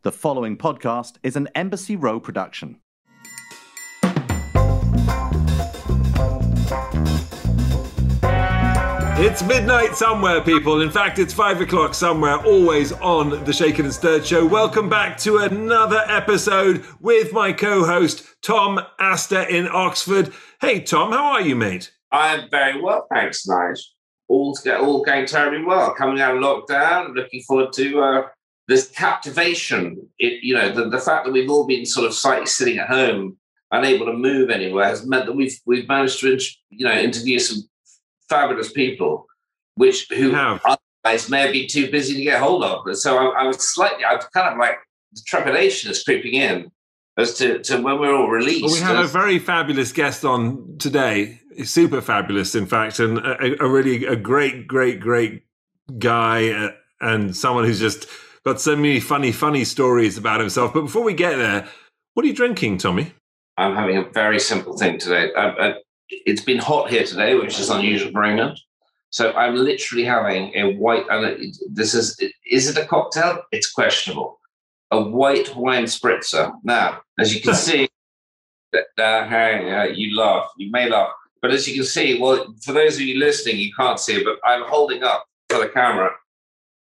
The following podcast is an Embassy Row production. It's midnight somewhere, people. In fact, it's 5 o'clock somewhere, always on the Shaken and Stirred Show. Welcome back to another episode with my co-host, Tom Astor in Oxford. Hey, Tom, how are you, mate? I'm very well, thanks, Nigel. All going terribly well. Coming out of lockdown, looking forward to this captivation. The fact that we've all been sort of slightly sitting at home, unable to move anywhere, has meant that we've managed to interview some fabulous people, who otherwise may have been too busy to get hold of. But so I was kind of like, the trepidation is creeping in as to when we're all released. Well, we have a very fabulous guest on today, super fabulous, in fact, and a great guy, and someone who's just got so many funny stories about himself. But before we get there, what are you drinking, Tommy? I'm having a very simple thing today. It's been hot here today, which is unusual for England. So I'm literally having a white, and is it a cocktail? It's questionable. A white wine spritzer. Now, as you can see, you laugh, you may laugh, but as you can see, well, for those of you listening, you can't see it, but I'm holding up for the camera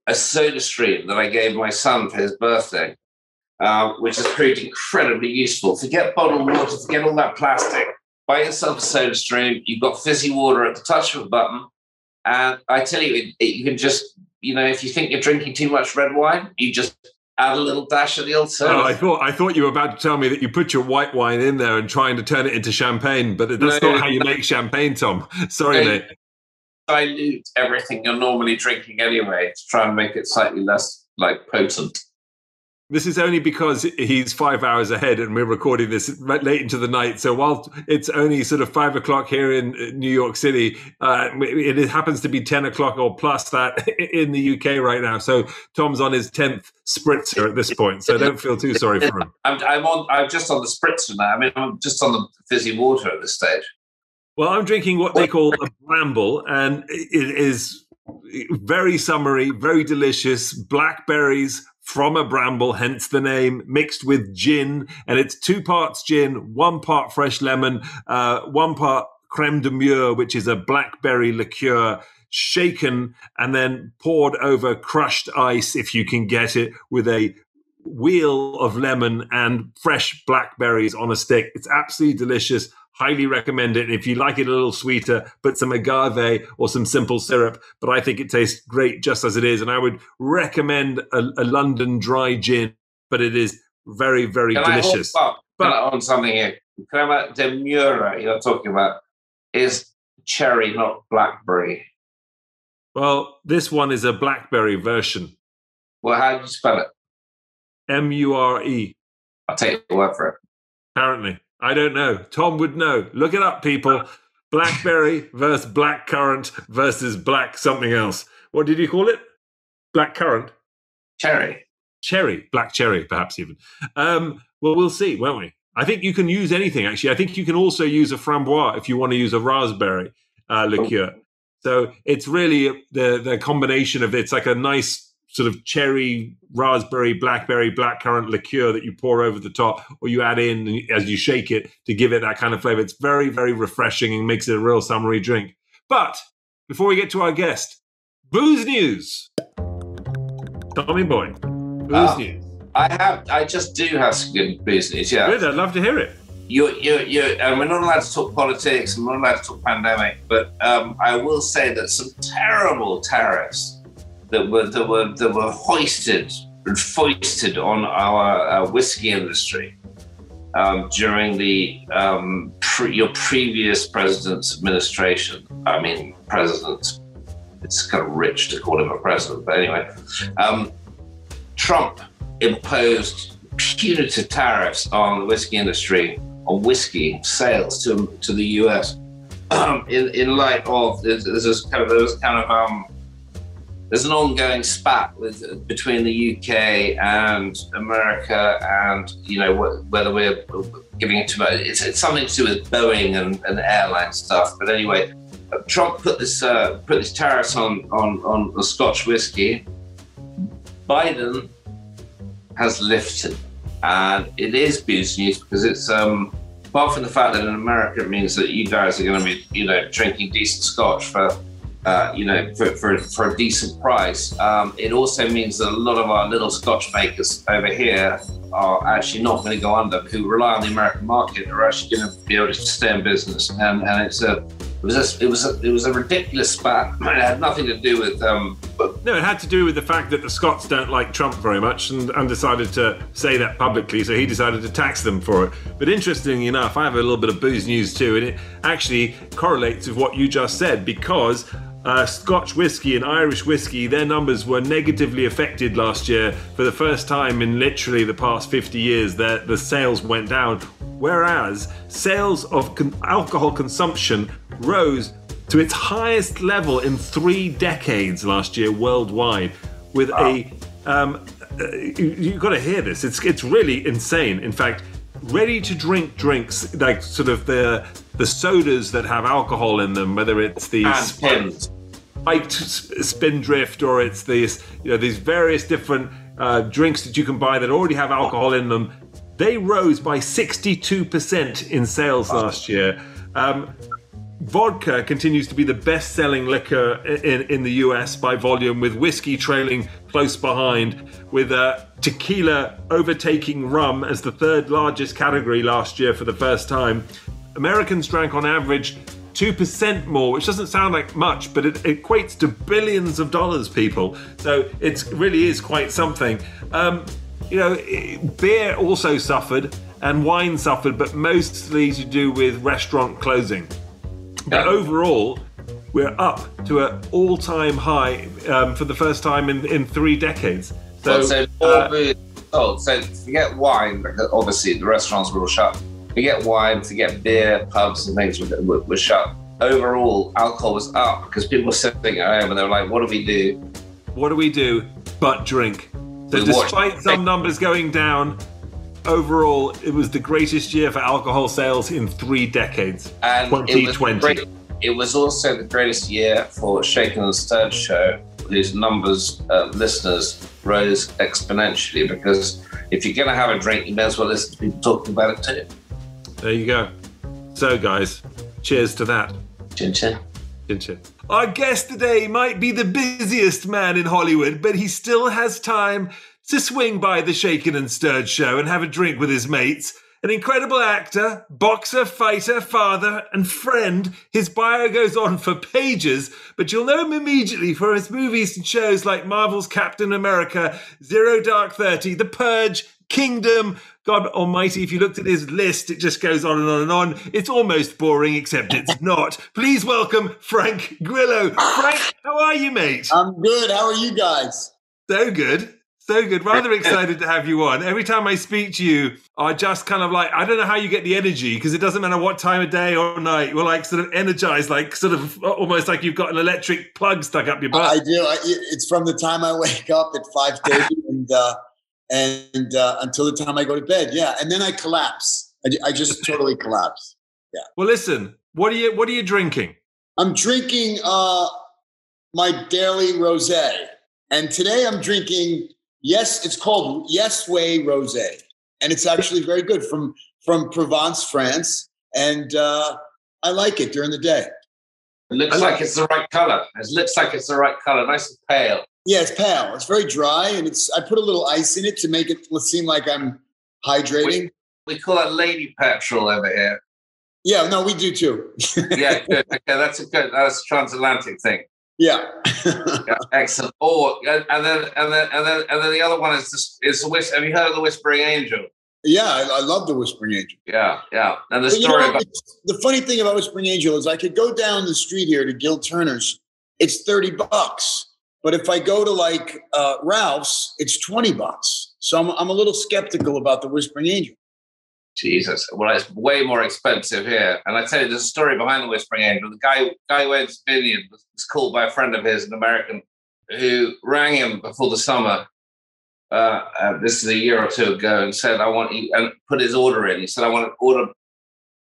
a soda stream that I gave my son for his birthday, which has proved incredibly useful. Forget bottled water, forget all that plastic. Buy yourself a soda stream. You've got fizzy water at the touch of a button. And I tell you, you can just, if you think you're drinking too much red wine, you just add a little dash of the old soda. Oh, I thought you were about to tell me that you put your white wine in there and trying to turn it into champagne, but that's not how you make champagne, Tom. Sorry, mate. Dilute everything you're normally drinking anyway to try and make it slightly less potent. This is only because he's 5 hours ahead and we're recording this late into the night. So while it's only sort of 5 o'clock here in New York City, it happens to be 10 o'clock or plus that in the UK right now. So Tom's on his 10th spritzer at this point. So don't feel too sorry for him. I'm just on the spritzer now. I mean, I'm just on the fizzy water at this stage. Well, I'm drinking what they call a Bramble, and it is very summery, very delicious, blackberries from a bramble, hence the name, mixed with gin. And it's 2 parts gin, 1 part fresh lemon, 1 part creme de mure, which is a blackberry liqueur, shaken and then poured over crushed ice, if you can get it, with a wheel of lemon and fresh blackberries on a stick. It's absolutely delicious. Highly recommend it. If you like it a little sweeter, put some agave or some simple syrup. But I think it tastes great just as it is. And I would recommend a London dry gin, but it is very, very delicious. Can I on something here? Crema de Mura you're talking about is cherry, not blackberry. Well, this one is a blackberry version. Well, how do you spell it? M-U-R-E. I'll take your word for it. Apparently. I don't know. Tom would know. Look it up, people. Blackberry versus blackcurrant versus black something else. What did you call it? Blackcurrant? Cherry. Cherry. Black cherry, perhaps even. Well, we'll see, won't we? I think you can use anything, actually. I think you can also use a framboise if you want to use a raspberry liqueur. So it's really the combination of it's like a nice sort of cherry, raspberry, blackberry, blackcurrant liqueur that you pour over the top, or you add in as you shake it to give it that kind of flavor. It's very, very refreshing and makes it a real summery drink. But before we get to our guest, booze news. Tommy boy, booze news. I just do have some good booze news. Yeah, good. I'd love to hear it. And we're not allowed to talk politics, and we're not allowed to talk pandemic, but I will say that some terrible tariffs that were hoisted and foisted on our whiskey industry during your previous president's administration. I mean, president. It's kind of rich to call him a president, but anyway, Trump imposed punitive tariffs on the whiskey industry, on whiskey sales to the US. In light of there's an ongoing spat between the UK and America, and whether we're giving it too much. It's something to do with Boeing and airline stuff. But anyway, Trump put this tariffs on the Scotch whiskey. Biden has lifted. And it is booze news because it's, apart from the fact that in America it means that you guys are going to be, drinking decent scotch for a decent price. It also means that a lot of our little scotch makers over here are actually not going to go under, who rely on the American market, are actually going to be able to stay in business. And it was a ridiculous spat. It had nothing to do with. No, it had to do with the fact that the Scots don't like Trump very much and decided to say that publicly, so he decided to tax them for it. But interestingly enough, I have a little bit of booze news too, and it actually correlates with what you just said, because Scotch whiskey and Irish whiskey, their numbers were negatively affected last year. For the first time in literally the past 50 years, the sales went down, whereas sales of alcohol consumption rose to its highest level in 3 decades last year worldwide, with you've got to hear this, it's really insane. In fact, ready to drink drinks, like sort of the sodas that have alcohol in them, whether it's the spiked Spindrift or it's these various different drinks that you can buy that already have alcohol in them, they rose by 62% in sales last year. Vodka continues to be the best-selling liquor in the US by volume, with whiskey trailing close behind, with tequila overtaking rum as the third largest category last year for the first time. Americans drank on average 2% more, which doesn't sound like much, but it equates to billions of dollars, people. So it really is quite something. Beer also suffered and wine suffered, but mostly to do with restaurant closing. But overall, we're up to an all-time high for the first time in 3 decades. So forget wine, because obviously the restaurants were all shut. Forget wine, forget beer, pubs and things were shut. Overall, alcohol was up because people were sitting at home and they were like, what do we do? What do we do but drink? So despite some numbers going down, overall, it was the greatest year for alcohol sales in 3 decades. And 2020. It was also the greatest year for Shaken and Stirred show, whose numbers of listeners rose exponentially, because if you're going to have a drink, you may as well listen to people talking about it too. There you go. So, guys, cheers to that. Chin chin. Chin chin. Our guest today might be the busiest man in Hollywood, but he still has time to swing by the Shaken and Stirred show and have a drink with his mates. An incredible actor, boxer, fighter, father, and friend. His bio goes on for pages, but you'll know him immediately for his movies and shows like Marvel's Captain America, Zero Dark 30, The Purge, Kingdom. God almighty, if you looked at his list, it just goes on and on and on. It's almost boring, except it's not. Please welcome Frank Grillo. Frank, how are you, mate? I'm good. How are you guys? So good. So good. Rather excited to have you on. Every time I speak to you, I just kind of like, I don't know how you get the energy, because it doesn't matter what time of day or night. You're like sort of energized, like sort of almost like you've got an electric plug stuck up your butt. I do. It's from the time I wake up at 5:30 and until the time I go to bed. Yeah. And then I collapse. I just totally collapse. Yeah. Well, listen, what are you drinking? I'm drinking my daily rosé. And today I'm drinking, it's called Yes Way Rosé. And it's actually very good, from Provence, France. And I like it during the day. It looks like it's the right color. Nice and pale. Yeah, it's pale. It's very dry, and I put a little ice in it to make it seem like I'm hydrating. We call it lady petrol over here. Yeah, no, we do too. Yeah, good. Okay, that's a transatlantic thing. Yeah. Yeah, excellent. Oh, and then the other one is the have you heard of the Whispering Angel? Yeah, I love the Whispering Angel. Yeah. And the story about the funny thing about Whispering Angel is I could go down the street here to Gil Turner's. It's $30. But if I go to like Ralph's, it's $20. So I'm a little skeptical about the Whispering Angel. Jesus. Well, it's way more expensive here. And I tell you, there's a story behind the Whispering Angel. The guy who owns Vineyard was called by a friend of his, an American, who rang him before the summer. This is a year or two ago, and said, I want you, and put his order in. He said, I want to order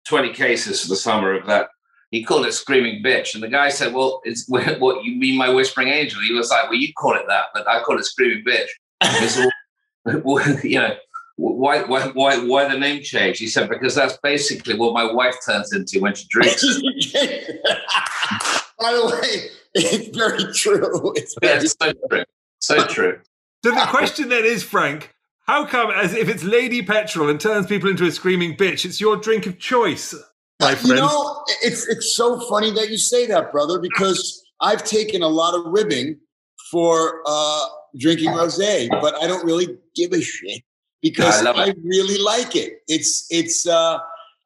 20 cases for the summer of that. He called it Screaming Bitch. And the guy said, well, it's what you mean, my Whispering Angel? He was like, well, you call it that, but I call it Screaming Bitch. you know, why the name change? He said, because that's basically what my wife turns into when she drinks. By the way, it's very true. It's so true. So true. So the question then is, Frank, how come, as if it's Lady Petrol and turns people into a screaming bitch, it's your drink of choice, my friend? You know, it's so funny that you say that, brother, because I've taken a lot of ribbing for drinking rosé, but I don't really give a shit because I really like it.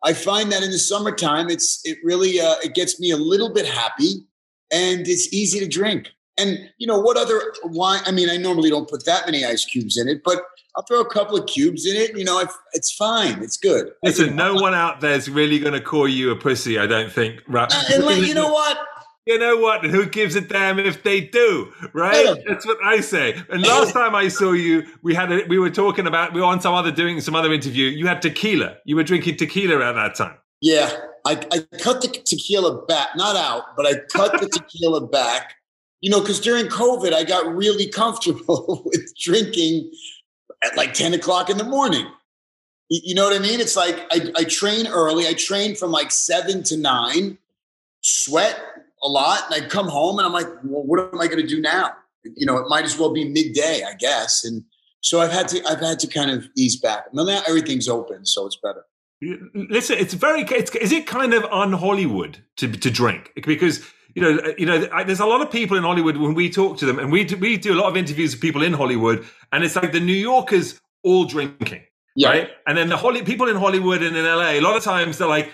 I find that in the summertime, it really gets me a little bit happy, and it's easy to drink. And you know what other wine? I mean, I normally don't put that many ice cubes in it, but I'll throw a couple of cubes in it. You know, it's fine. It's good. Listen, no one out there is really going to call you a pussy, I don't think. Right? You know what? You know what? Who gives a damn if they do, right? Yeah. That's what I say. And last time I saw you, we were on doing some other interview. You had tequila. You were drinking tequila at that time. Yeah, I cut the tequila back, not out, but I cut the tequila back. You know, because during COVID, I got really comfortable with drinking at like 10 o'clock in the morning. You know what I mean? It's like I train early. I train from like 7 to 9, sweat a lot, and I come home and I'm like, well, what am I going to do now? You know, it might as well be midday, I guess. And so I've had to kind of ease back. Now everything's open, so it's better. Listen, is it kind of un-Hollywood to drink? Because you know, there's a lot of people in Hollywood when we talk to them, and we do a lot of interviews with people in Hollywood, and it's like the New Yorkers all drinking, right? And then the people in Hollywood and in LA, a lot of times they're like,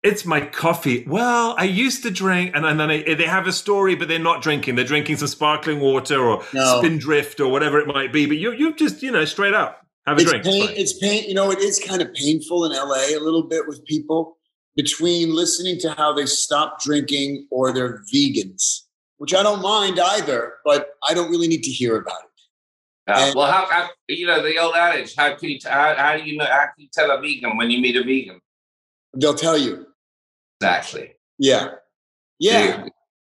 it's my coffee. Well, I used to drink, and then they have a story, but they're not drinking. They're drinking some sparkling water or Spindrift or whatever it might be. But you just, you know, straight up have a drink. It's pain. You know, it is kind of painful in LA a little bit with people between listening to how they stop drinking or they're vegans, which I don't mind either, but I don't really need to hear about it. Well, how you know the old adage? How do you tell a vegan when you meet a vegan? They'll tell you. Exactly. Yeah. You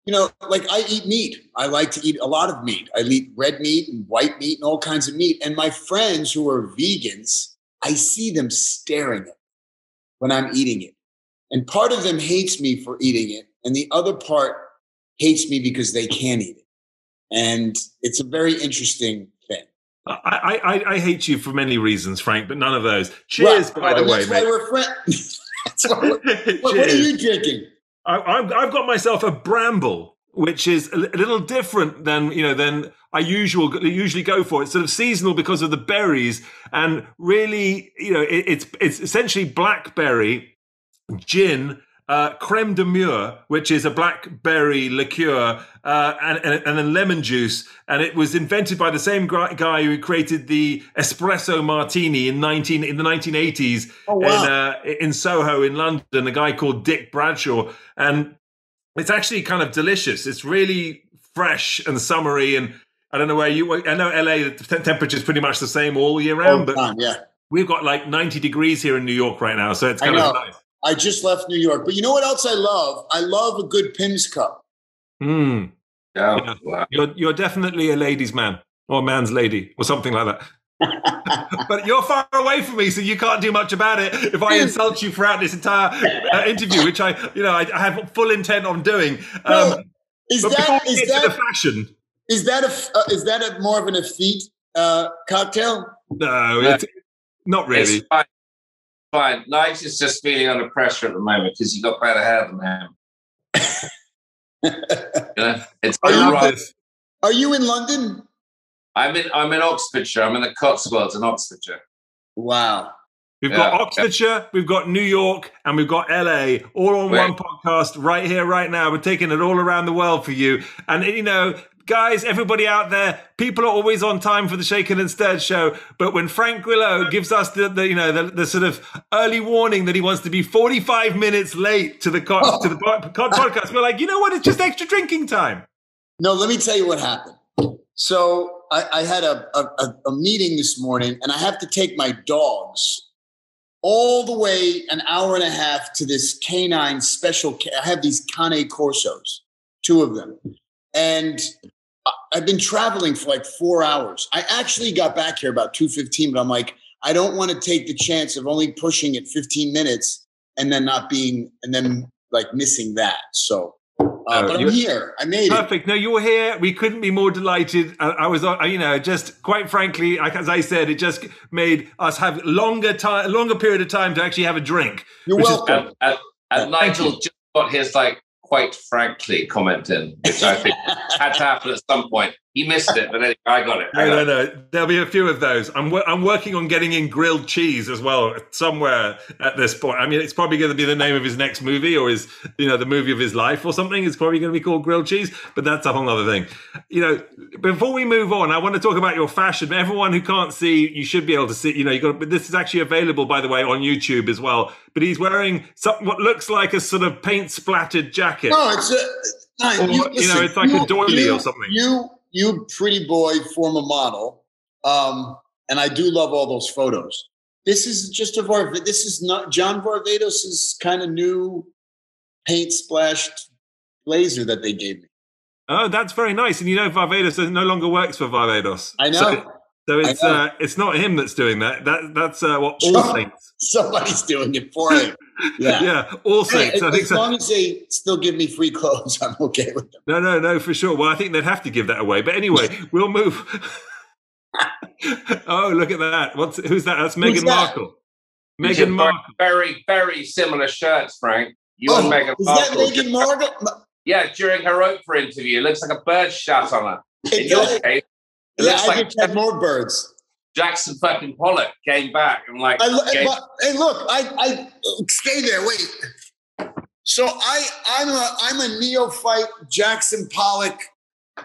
know, like I eat meat. I like to eat a lot of meat. I eat red meat and white meat and all kinds of meat. And my friends who are vegans, I see them staring at me when I'm eating it. And part of them hates me for eating it. And the other part hates me because they can't eat it. And it's a very interesting thing. I hate you for many reasons, Frank, but none of those. Cheers, by the way, mate. That's why we're friends. What are you drinking? I've got myself a Bramble, which is a little different than I usually go for. It's sort of seasonal because of the berries, and really, you know, it's essentially blackberry gin, creme de mure, which is a blackberry liqueur, and then lemon juice. And it was invented by the same guy who created the espresso martini in the 1980s in Soho in London, a guy called Dick Bradshaw. And it's actually kind of delicious. It's really fresh and summery. And I don't know where I know LA, the temperature is pretty much the same all year round, but we've got like 90 degrees here in New York right now. So it's kind of nice. I just left New York. But you know what else I love? I love a good Pim's cup. Mm. Yeah. Wow. You're definitely a ladies' man or a man's lady or something like that. But you're far away from me, so you can't do much about it if I insult you throughout this entire interview, which I have full intent on doing. Is that more of an effete cocktail? No, it's not really. It's fine. Nige is just feeling under pressure at the moment because you got better hair than him. Are you in London? I'm in Oxfordshire. I'm in the Cotswolds in Oxfordshire. Wow. We've got Oxfordshire, we've got New York, and we've got LA all on one podcast right here, right now. We're taking it all around the world for you. And, you know, guys, everybody out there, people are always on time for the Shaken and Stirred show. But when Frank Grillo gives us the sort of early warning that he wants to be 45 minutes late to the podcast, we're like, you know what? It's just extra drinking time. No, let me tell you what happened. So I had a meeting this morning, and I have to take my dogs all the way an hour and a half to this canine special. I have these Cane Corsos, 2 of them. And I've been traveling for like 4 hours. I actually got back here about 2:15, but I'm like, I don't want to take the chance of only pushing it 15 minutes and then like missing that. So, but I'm here. I made perfect. it. Perfect. No, you're here. We couldn't be more delighted. I was, just quite frankly, as I said, it just made us have longer period of time to actually have a drink. You're welcome. And Nigel just got his quite frankly comment in, which I think had to happen at some point. He missed it, but anyway, I got it. No. There'll be a few of those. I'm working on getting in grilled cheese as well somewhere at this point. I mean, it's probably going to be the name of his next movie or the movie of his life or something. It's probably going to be called Grilled Cheese, but that's a whole other thing. Before we move on, I want to talk about your fashion. Everyone who can't see, you should be able to see. But this is actually available, by the way, on YouTube as well. But he's wearing what looks like a sort of paint splattered jacket. No, it's it's like a doily or something. You pretty boy, former model, and I do love all those photos. This is just this is not John Varvatos' kind of new paint splashed blazer that they gave me. Oh, that's very nice. And Varvatos no longer works for Varvatos. I know. So it's not him that's doing that. That's what All Saints. Somebody's doing it for him. Yeah, All Saints. I think as long as they still give me free clothes, I'm okay with them. No, for sure. Well, I think they'd have to give that away. But anyway, we'll move. Oh, look at that. Who's that? That's Meghan Markle. Meghan Markle. Very, very similar shirts, Frank. You and Meghan Markle. Is that Meghan Markle? Yeah, during her Oprah interview, it looks like a bird shat on her. In your case, it looks I like just had more birds. Jackson fucking Pollock came back and hey, look, I stay there. Wait. So I'm a neophyte Jackson Pollock.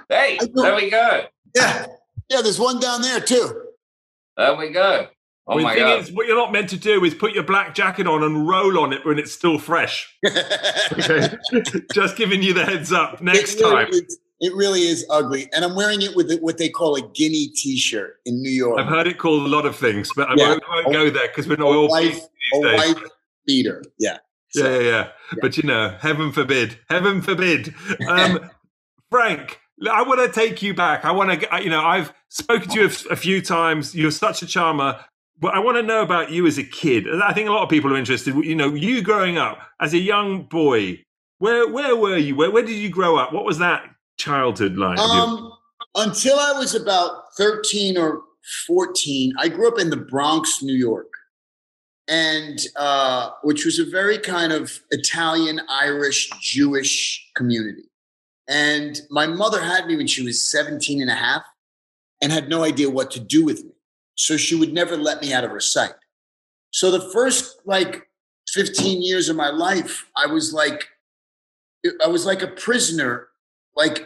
Hey, there we go. Yeah. There's one down there too. There we go. Oh my God! What you're not meant to do is put your black jacket on and roll on it when it's still fresh. Okay, just giving you the heads up. Next time. It really is ugly. And I'm wearing it with what they call a guinea T-shirt in New York. I've heard it called a lot of things, but I won't go there because we're not all white beater. Yeah. So, yeah. But heaven forbid. Heaven forbid. Frank, I want to take you back. I've spoken to you a few times. You're such a charmer. But I want to know about you as a kid. I think a lot of people are interested. You growing up as a young boy, where were you? Where did you grow up? What was that childhood like? Until I was about 13 or 14, I grew up in the Bronx, New York, and which was a very kind of Italian, Irish, Jewish community. And my mother had me when she was 17 and a half and had no idea what to do with me. So she would never let me out of her sight. So the first 15 years of my life, I was like a prisoner,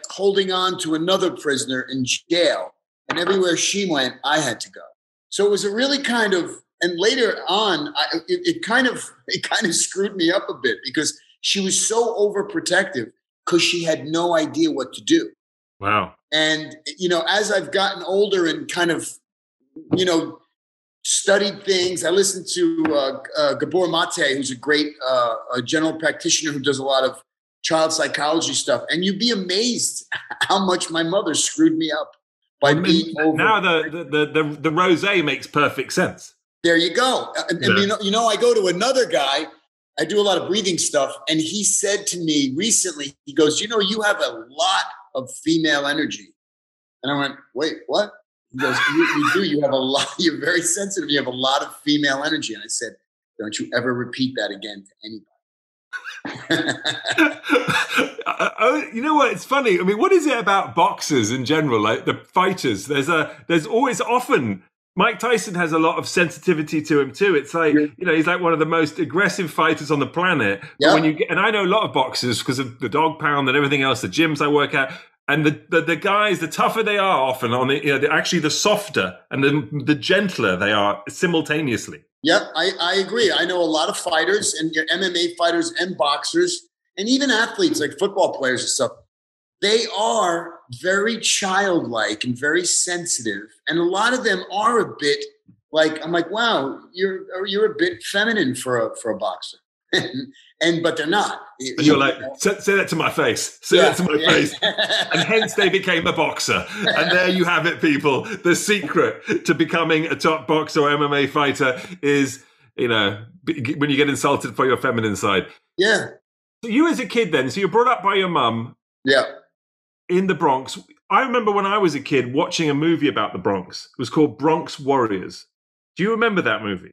holding on to another prisoner in jail. And everywhere she went, I had to go. So it was a really kind of, and later on, it kind of screwed me up a bit because she was so overprotective because she had no idea what to do. Wow. And, as I've gotten older and kind of, studied things, I listened to Gabor Mate, who's a great general practitioner who does a lot of child psychology stuff, and you'd be amazed how much my mother screwed me up by being over. Now the rosé makes perfect sense. There you go. And I go to another guy. I do a lot of breathing stuff, and he said to me recently, he goes, you have a lot of female energy. And I went, wait, what? He goes, you do. You have a lot. You're very sensitive. You have a lot of female energy. And I said, don't you ever repeat that again to anybody. You know what? It's funny. I mean, what is it about boxers in general, like the fighters? There's always often Mike Tyson has a lot of sensitivity to him too. It's like, he's like one of the most aggressive fighters on the planet. Yep. But and I know a lot of boxers because of the dog pound and everything else, the gyms I work at. And the guys, the tougher they are often on it, they're actually the softer and the gentler they are simultaneously. Yep, I agree. I know a lot of fighters and MMA fighters and boxers and even athletes like football players and stuff. They are very childlike and very sensitive. And a lot of them are a bit I'm like, wow, you're a bit feminine for a boxer. but they're not. And you're like, say that to my face. Say that to my face. And hence they became a boxer. And there you have it, people. The secret to becoming a top boxer or MMA fighter is, when you get insulted for your feminine side. Yeah. So you as a kid then, so you're brought up by your mum. Yeah. In the Bronx. I remember when I was a kid watching a movie about the Bronx. It was called Bronx Warriors. Do you remember that movie?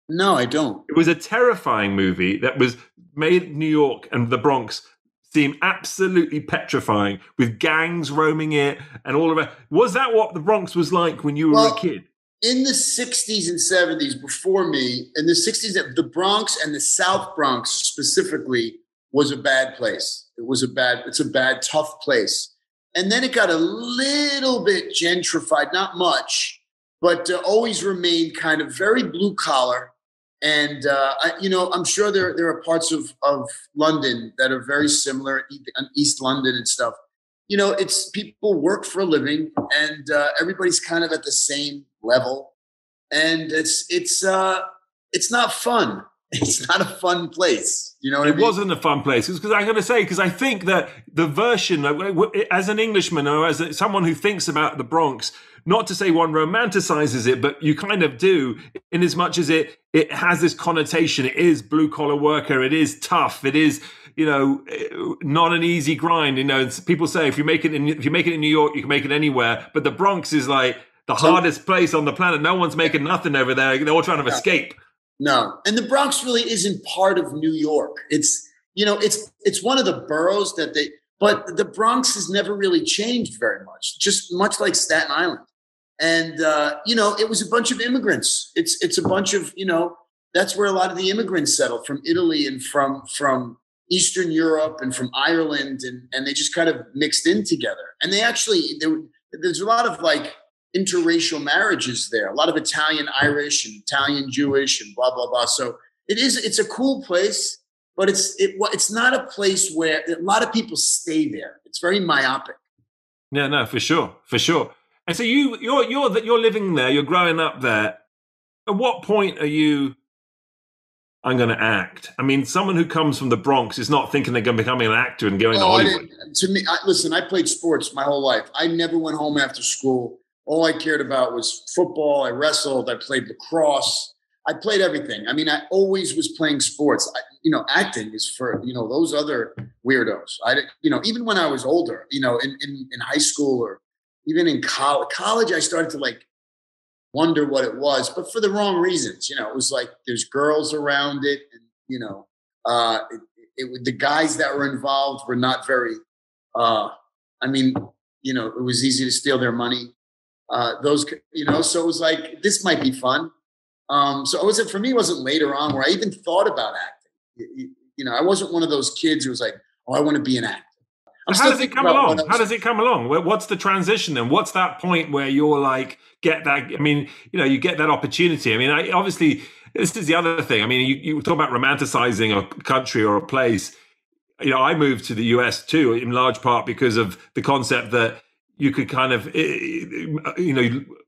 No, I don't. It was a terrifying movie that was made New York and the Bronx seem absolutely petrifying, with gangs roaming it and all of that. Was that what the Bronx was like when you were a kid? In the 60s and 70s, before me, in the 60s, the Bronx and the South Bronx specifically was a bad place. It's a bad, tough place. And then it got a little bit gentrified, not much, but always remained kind of very blue collar. And, I'm sure there are parts of London that are very similar, East London and stuff. It's people work for a living, and everybody's kind of at the same level. And it's not fun. It's not a fun place. You know what I mean? It wasn't a fun place. Because I'm going to say, because I think that the version, as an Englishman or as someone who thinks about the Bronx, not to say one romanticizes it, but you kind of do, in as much as it has this connotation. It is blue collar worker. It is tough. It is, not an easy grind. People say if you make it in New York, you can make it anywhere. But the Bronx is like the hardest place on the planet. No one's making nothing over there. They're all trying to escape. No. And the Bronx really isn't part of New York. It's one of the boroughs but the Bronx has never really changed very much, just much like Staten Island. And, it was a bunch of immigrants. It's a bunch of, that's where a lot of the immigrants settled from Italy and from Eastern Europe and from Ireland. And they just kind of mixed in together. And they actually, there's a lot of like interracial marriages there, a lot of Italian Irish and Italian Jewish and blah, blah, blah. So it's a cool place, but it's not a place where a lot of people stay there. It's very myopic. Yeah, no, for sure. And so you're living there, you're growing up there. At what point are you, I'm going to act? I mean, someone who comes from the Bronx is not thinking they're going to become an actor and going to Hollywood. To me, listen, I played sports my whole life. I never went home after school. All I cared about was football. I wrestled. I played lacrosse. I played everything. I mean, I always was playing sports. Acting is for, those other weirdos. Even when I was older, in high school or even in college, I started to like wonder what it was, but for the wrong reasons. It was like there's girls around it, and the guys that were involved were not very. It was easy to steal their money. So it was like this might be fun. So for me, it wasn't later on where I even thought about acting. I wasn't one of those kids who was like, oh, I want to be an actor. How does it come along? What's the transition then? What's that point where you're like, get that? I mean, you get that opportunity. I mean, obviously, this is the other thing. I mean, you talk about romanticizing a country or a place. I moved to the US too, in large part because of the concept that you could kind of,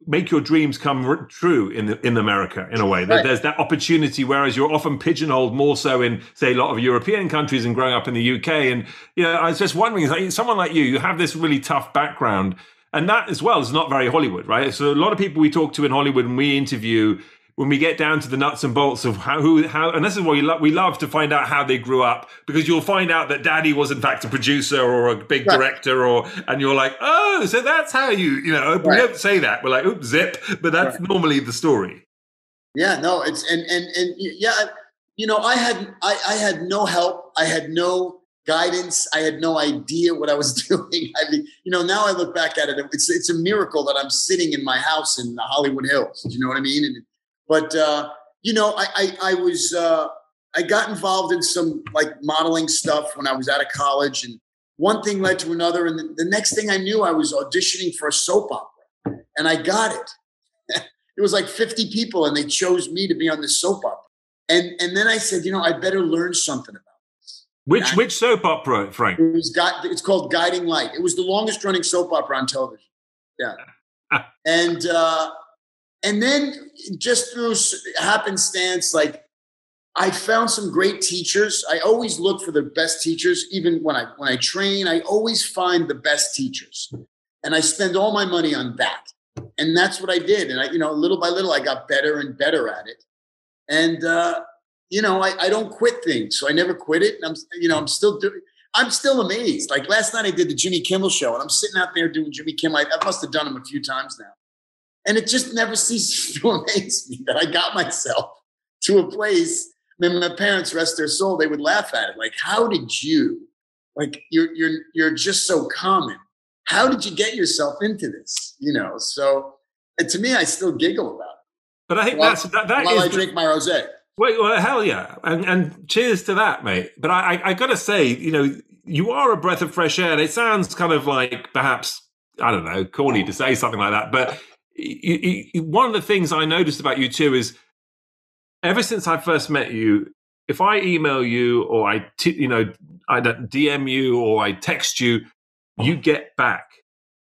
make your dreams come true in America in a way. Right. There's that opportunity, whereas you're often pigeonholed more so in, say, a lot of European countries and growing up in the UK. And, I was just wondering, someone like you have this really tough background, and that as well is not very Hollywood, right? So a lot of people we talk to in Hollywood and we interview, when we get down to the nuts and bolts of how, and this is what we love to find out how they grew up, because you'll find out that daddy was in fact a producer or a big director, and you're like, oh, so that's how we don't say that. We're like, oops, zip, but that's normally the story. Yeah, no, it's, I had no help. I had no guidance. I had no idea what I was doing. I mean, now I look back at it, it's a miracle that I'm sitting in my house in the Hollywood Hills. Do you know what I mean? But I got involved in some like modeling stuff when I was out of college, and one thing led to another. And the next thing I knew, I was auditioning for a soap opera, and I got it. It was like 50 people, and they chose me to be on the soap opera. And then I said, I better learn something about this. Which soap opera, Frank? It's called Guiding Light. It was the longest running soap opera on television. Yeah, and then just through happenstance, like I found some great teachers. I always look for the best teachers. Even when I train, I always find the best teachers, and I spend all my money on that. And that's what I did. And little by little, I got better and better at it. And I don't quit things, so I never quit it. And I'm still amazed. Like last night, I did the Jimmy Kimmel show, and I'm sitting out there doing Jimmy Kimmel. I must have done him a few times now, and it just never ceases to amaze me that I got myself to a place. I mean, my parents, rest their soul, they would laugh at it. Like, how did you? Like, you're just so common. How did you get yourself into this? So to me, I still giggle about it. But I think while I drink my rosé. Well, hell yeah. And cheers to that, mate. But I got to say, you are a breath of fresh air. And it sounds kind of like perhaps, I don't know, corny to say something like that. But one of the things I noticed about you too is ever since I first met you, if I email you or I DM you or I text you, you get back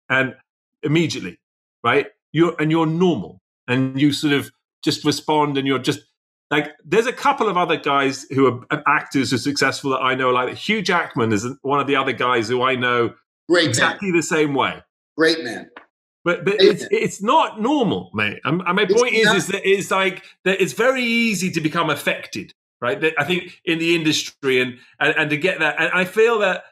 and immediately, right? You're normal and you sort of just respond and you're just like, there's a couple of other guys who are actors who are successful that I know, like Hugh Jackman is one of the other guys who I know exactly the same way. Great man. But it's not normal, mate. And my point is that it's like that it's very easy to become affected, right? I think in the industry and to get that, and I feel that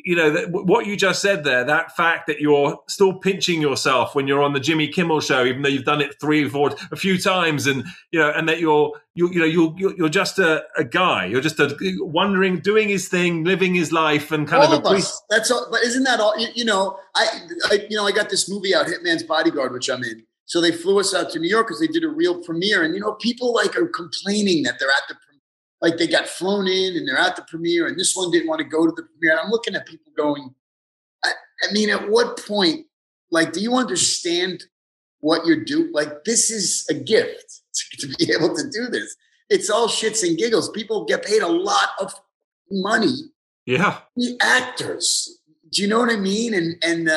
that what you just said there, that fact that you're still pinching yourself when you're on the Jimmy Kimmel show, even though you've done it a few times, and and that you're just a guy, you're just wondering, doing his thing, living his life, and kind all of us. That's all. But isn't that all? I got this movie out, Hitman's Bodyguard, which I'm in. So they flew us out to New York because they did a real premiere, and people are complaining that they're at the like they got flown in and they're at the premiere, and this one didn't want to go to the premiere. And I'm looking at people going, I mean, at what point, like, do you understand what you're doing? Like, this is a gift to be able to do this. It's all shits and giggles. People get paid a lot of money. Yeah. The actors. Do you know what I mean? And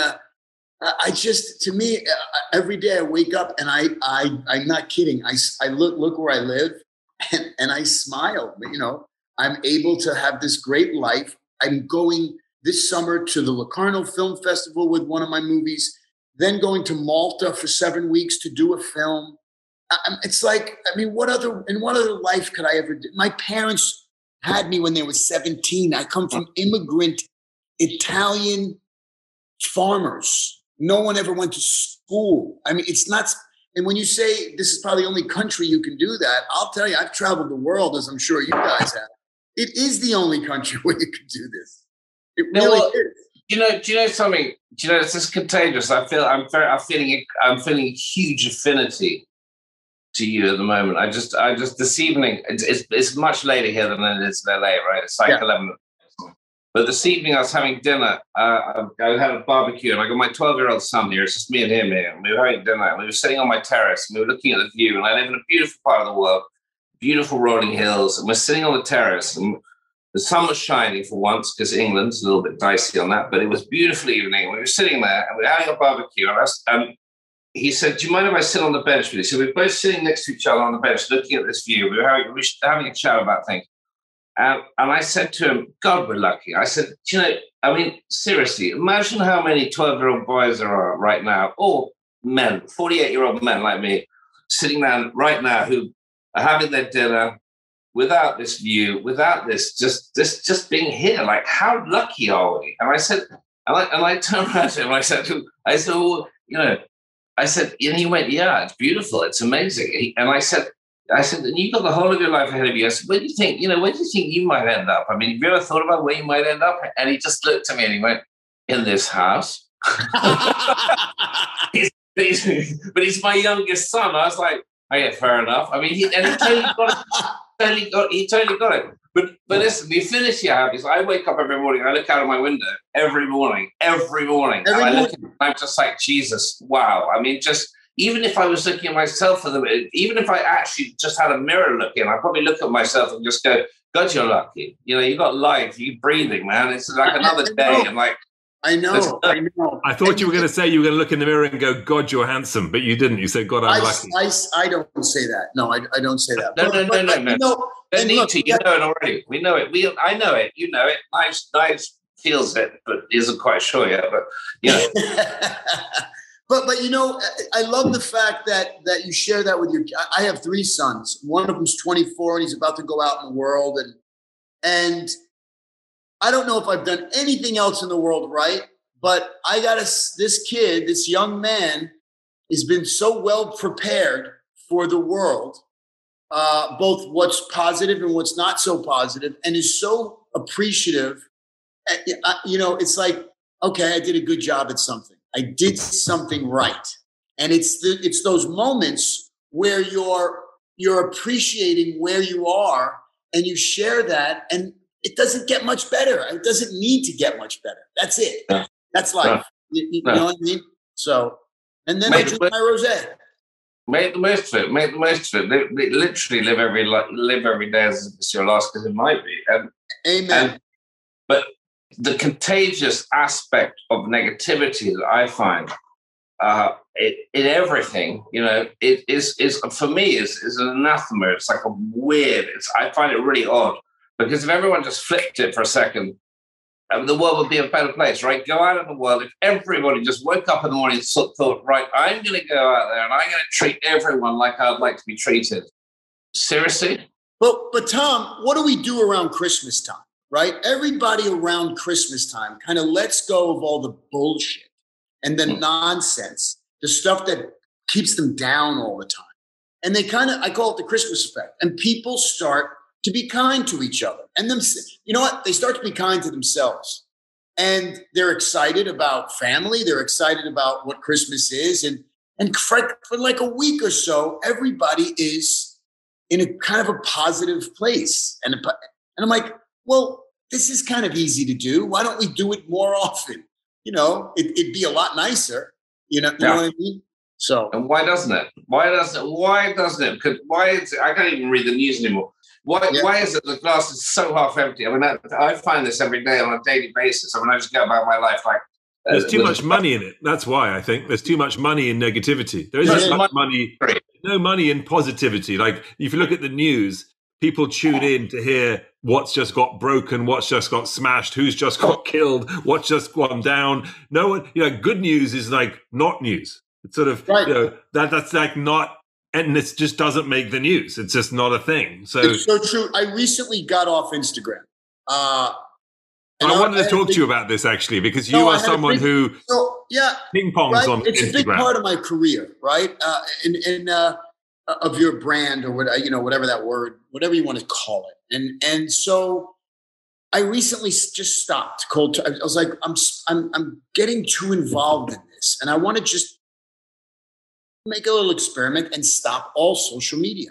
I just, to me, every day I wake up and I'm not kidding. I look where I live. And I smile, I'm able to have this great life. I'm going this summer to the Locarno Film Festival with one of my movies, then going to Malta for 7 weeks to do a film. It's like, I mean, what other life could I ever do? My parents had me when they were 17. I come from immigrant Italian farmers. No one ever went to school. I mean, it's not. And when you say this is probably the only country you can do that, I'll tell you, I've traveled the world, as I'm sure you guys have. It is the only country where you can do this. It really is. Do you know something? Do you know it's just contagious? I'm feeling a huge affinity to you at the moment. I just this evening, it's much later here than it is in LA, right? It's like 11. But this evening I was having dinner. I had a barbecue, and I got my 12-year-old son here. It's just me and him here. And we were having dinner. And we were sitting on my terrace, and we were looking at the view. And I live in a beautiful part of the world, beautiful rolling hills. And we're sitting on the terrace, and the sun was shining for once because England's a little bit dicey on that. But it was a beautiful evening. We were sitting there, and we were having a barbecue. And he said, "Do you mind if I sit on the bench with you?" So we were both sitting next to each other on the bench, looking at this view. We were having a chat about things. And I said to him, God, we're lucky. I said, I mean, seriously, imagine how many 12-year-old boys there are right now, or men, 48-year-old men like me, sitting down right now who are having their dinner without this view, without this just being here. Like, how lucky are we? And I said, and I turned around to him, and he went, yeah, it's beautiful. It's amazing. And I said, and you've got the whole of your life ahead of you. I said, where do you think you might end up? I mean, have you ever thought about where you might end up? And he just looked at me and he went, in this house. But he's my youngest son. I was like, yeah, fair enough. I mean, he totally got it. But listen, the affinity I have is I wake up every morning, I look out of my window every morning. And I look at it, I'm just like, Jesus, wow. I mean, just... Even if I was looking at myself even if I actually just had a mirror look in, I'd probably look at myself and just go, God, you're lucky. You got life, you're breathing, man. It's like another day. I'm like, I know. I thought you were going to say you were going to look in the mirror and go, God, you're handsome. But you didn't. You said, God, I'm lucky. I don't say that. No, I don't say that. No. You know, don't need to. You know it already. We know it. I know it. You know it. Nige feels it, but isn't quite sure yet. But, you know. But you know, I love the fact that you share that with your. I have 3 sons. One of them's 24, and he's about to go out in the world, and I don't know if I've done anything else in the world right, but I got this kid, this young man, has been so well prepared for the world, both what's positive and what's not so positive, and is so appreciative. You know, it's like, okay, I did a good job at something. I did something right. And it's those moments where you're appreciating where you are and you share that, and it doesn't get much better. It doesn't need to get much better. That's it. Yeah. That's life. Yeah. You know what I mean? So, and then I drink my rosé. Make the most of it. Make the most of it. Literally live every day as if it's your last, because it might be. Amen. But the contagious aspect of negativity that I find in everything, you know, it is for me is an anathema. It's like a weird. I find it really odd, because if everyone just flipped it for a second, the world would be a better place, right? Go out in the world. If everybody just woke up in the morning and thought, right, I'm going to go out there and I'm going to treat everyone like I'd like to be treated. Seriously? But Tom, what do we do around Christmas time? Right? Everybody around Christmas time kind of lets go of all the bullshit and the nonsense, the stuff that keeps them down all the time. And they I call it the Christmas effect. And people start to be kind to each other. And you know what? They start to be kind to themselves. And they're excited about family. They're excited about what Christmas is. And for like a week or so, everybody is in a kind of a positive place. And I'm like, well, this is kind of easy to do. Why don't we do it more often? You know, it'd be a lot nicer. You know what I mean? So, and why doesn't it? Because I can't even read the news anymore. Why is it the glass is so half empty? I mean, I find this every day on a daily basis. I mean, I just go about my life like there's too much money in it. That's why I think there's too much money in negativity. There isn't much money. No money in positivity. Like if you look at the news, people tune in to hear what's just got broken, what's just got smashed, who's just got killed, what's just gone down. No one, you know, good news is like not news. It's sort of, you know, that's like not, and it just doesn't make the news. It's just not a thing. So it's so true. I recently got off Instagram. And I wanted to talk to you about this actually, because you are someone who ping pongs on Instagram. It's a big part of my career, right? Of your brand or what, you know, whatever that word, whatever you want to call it. And so I recently just stopped cold. I was like, I'm getting too involved in this, and I want to just make a little experiment and stop all social media.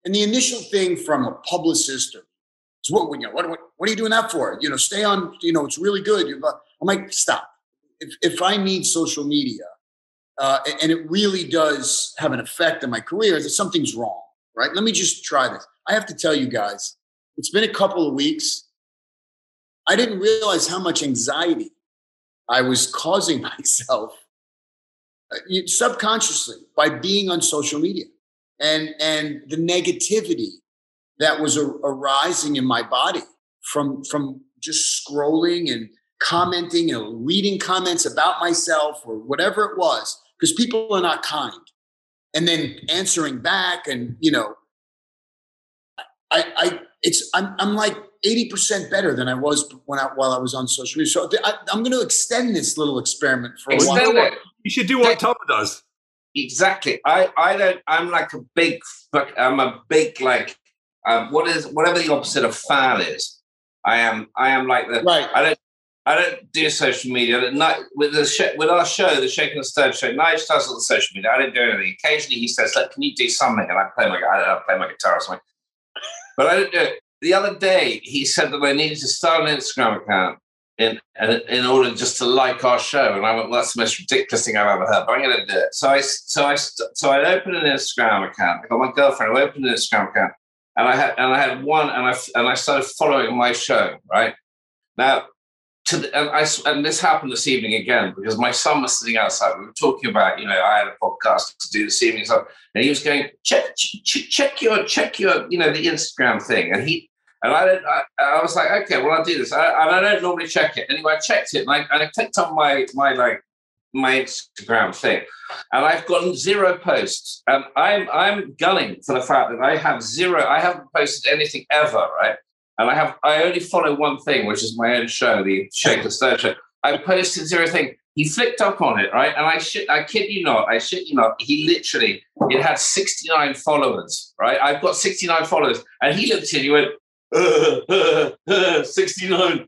And the initial thing from a publicist is what are you doing that for? You know, stay on, you know, it's really good. I'm like, stop. If I need social media, and it really does have an effect on my career, that something's wrong, right? Let me just try this. I have to tell you guys, it's been a couple of weeks. I didn't realize how much anxiety I was causing myself subconsciously by being on social media, and the negativity that was arising in my body from just scrolling and commenting, you know, reading comments about myself or whatever it was, because people are not kind, and then answering back, and you know, I'm like 80% better than I was while I was on social media. So I'm going to extend this little experiment for a while. You should do what Tom does. Exactly. I'm a big like whatever the opposite of fan is. I am like the right. I don't do social media. With our show, the Shaken and Stirred show, Nigel does all the social media. I don't do anything. Occasionally he says, "Look, can you do something?" And I play my guitar or something. But I don't do it. The other day he said that I needed to start an Instagram account in order just to like our show, and I went, "Well, that's the most ridiculous thing I've ever heard." But I'm going to do it. So I opened an Instagram account. I got my girlfriend. I opened an Instagram account, and I had one, and I started following my show. Right now, and this happened this evening again because my son was sitting outside. We were talking about, I had a podcast to do this evening, and he was going, check your, the Instagram thing, and I was like, okay, well, I'll do this, and I don't normally check it. Anyway, I checked it, and I clicked on my Instagram thing, and I've gotten 0 posts, and I'm gunning for the fact that I have 0. I haven't posted anything ever, right? And I only follow one thing, which is my own show, the Shake the Stir show. I posted 0 thing. He flicked up on it, right? And I kid you not, he literally, it had 69 followers, right? I've got 69 followers, and he looked in, he went, 69.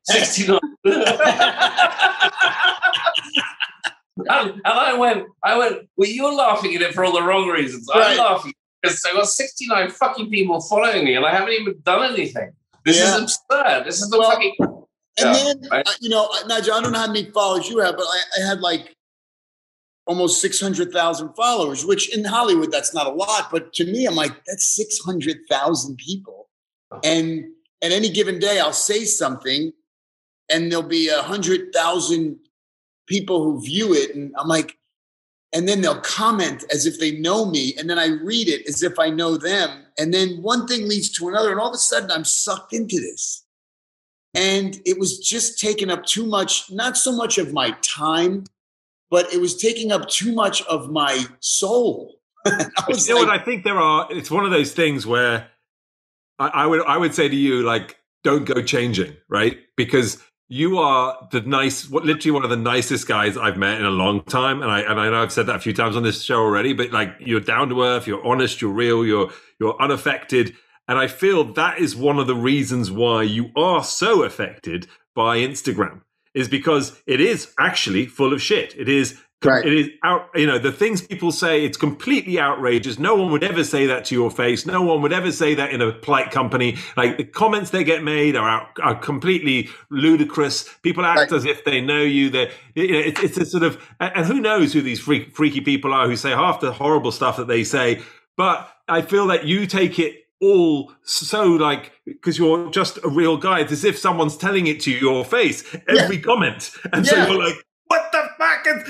And I went, well, you're laughing at it for all the wrong reasons. I'm laughing because I've got 69 fucking people following me, and I haven't even done anything. This is absurd. This is the fucking... And then, Nigel, I don't know how many followers you have, but I had like almost 600,000 followers, which in Hollywood, that's not a lot. But to me, I'm like, that's 600,000 people. And at any given day, I'll say something and there'll be 100,000 people who view it. And I'm like, and then they'll comment as if they know me. And then I read it as if I know them. And then one thing leads to another. And all of a sudden I'm sucked into this. And it was just taking up too much, not so much of my time, but it was taking up too much of my soul. I think it's one of those things where I would say to you, like, don't go changing, right? Because you are literally one of the nicest guys I've met in a long time. And I know I've said that a few times on this show already, but like, you're down to earth, you're honest, you're real, you're unaffected. And I feel that is one of the reasons why you are so affected by Instagram, is because it is actually full of shit. It is out, the things people say, it's completely outrageous. No one would ever say that to your face. No one would ever say that in a polite company. Like, the comments they get made are completely ludicrous. People act as if they know you. It's a sort of, and who knows who these freaky people are who say half the horrible stuff that they say. But I feel that you take it all so, like, because you're just a real guy. It's as if someone's telling it to your face, every comment. And so you're like, what the fuck? I'm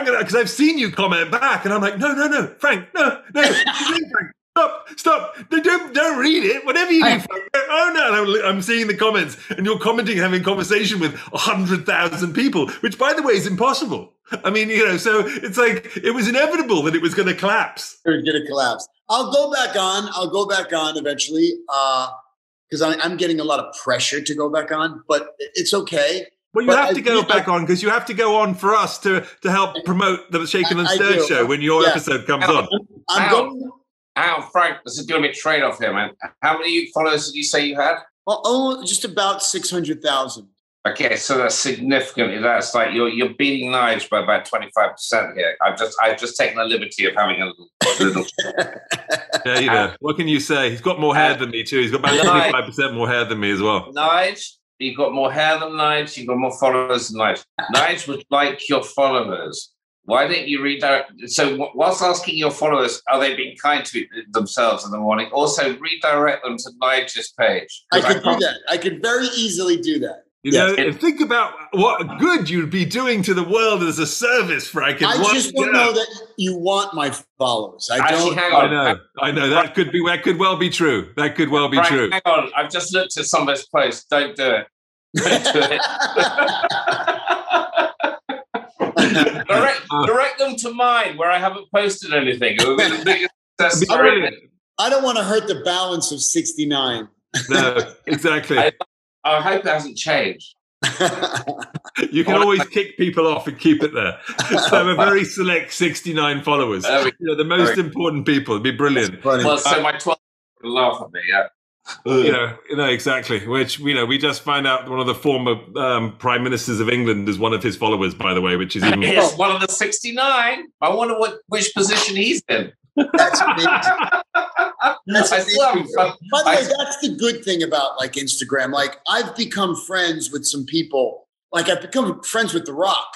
gonna, because I've seen you comment back, and I'm like, no, Frank, no, Frank, stop, don't read it. Whatever you do, Frank. Oh no, I'm seeing the comments, and you're commenting, having conversation with 100,000 people, which, by the way, is impossible. I mean, so it's like it was inevitable that it was going to collapse. It was going to collapse. I'll go back on eventually, because I'm getting a lot of pressure to go back on, but it's okay. Well, you have to go back on, because you have to go on for us to help promote the Shaken and Stirred show when your episode comes on. Frank, this is going to be a trade-off here, man. How many followers did you say you had? Well, just about 600,000. Okay, so that's significantly. That's like you're beating Nige by about 25% here. I've just taken the liberty of having a little. Yeah, what can you say? He's got more hair than me too. He's got about 25% more hair than me as well. Nige, you've got more hair than Nige. You've got more followers than Nige. Nige would like your followers. Why don't you redirect? So, whilst asking your followers, are they being kind to themselves in the morning? Also, redirect them to Nige's page. I could do that. I could very easily do that. And think about what good you'd be doing to the world as a service, Frank. I just don't know that you want my followers. I know. That could well be true. That could well be true. Hang on. I've just looked at some of his posts. Don't do it. Don't do it. Direct them to mine, where I haven't posted anything. It would be the biggest success story. I don't want to hurt the balance of 69. No, exactly. I hope it hasn't changed. You can always kick people off and keep it there. So I'm a very select 69 followers. The most important people. It'd be brilliant. Well, so my 12 will laugh at me, exactly. Which, we just find out one of the former prime ministers of England is one of his followers, by the way, which is even... He's one of the 69. I wonder which position he's in. That's amazing. By the way, that's the good thing about like Instagram. Like, I've become friends with some people. Like, I've become friends with The Rock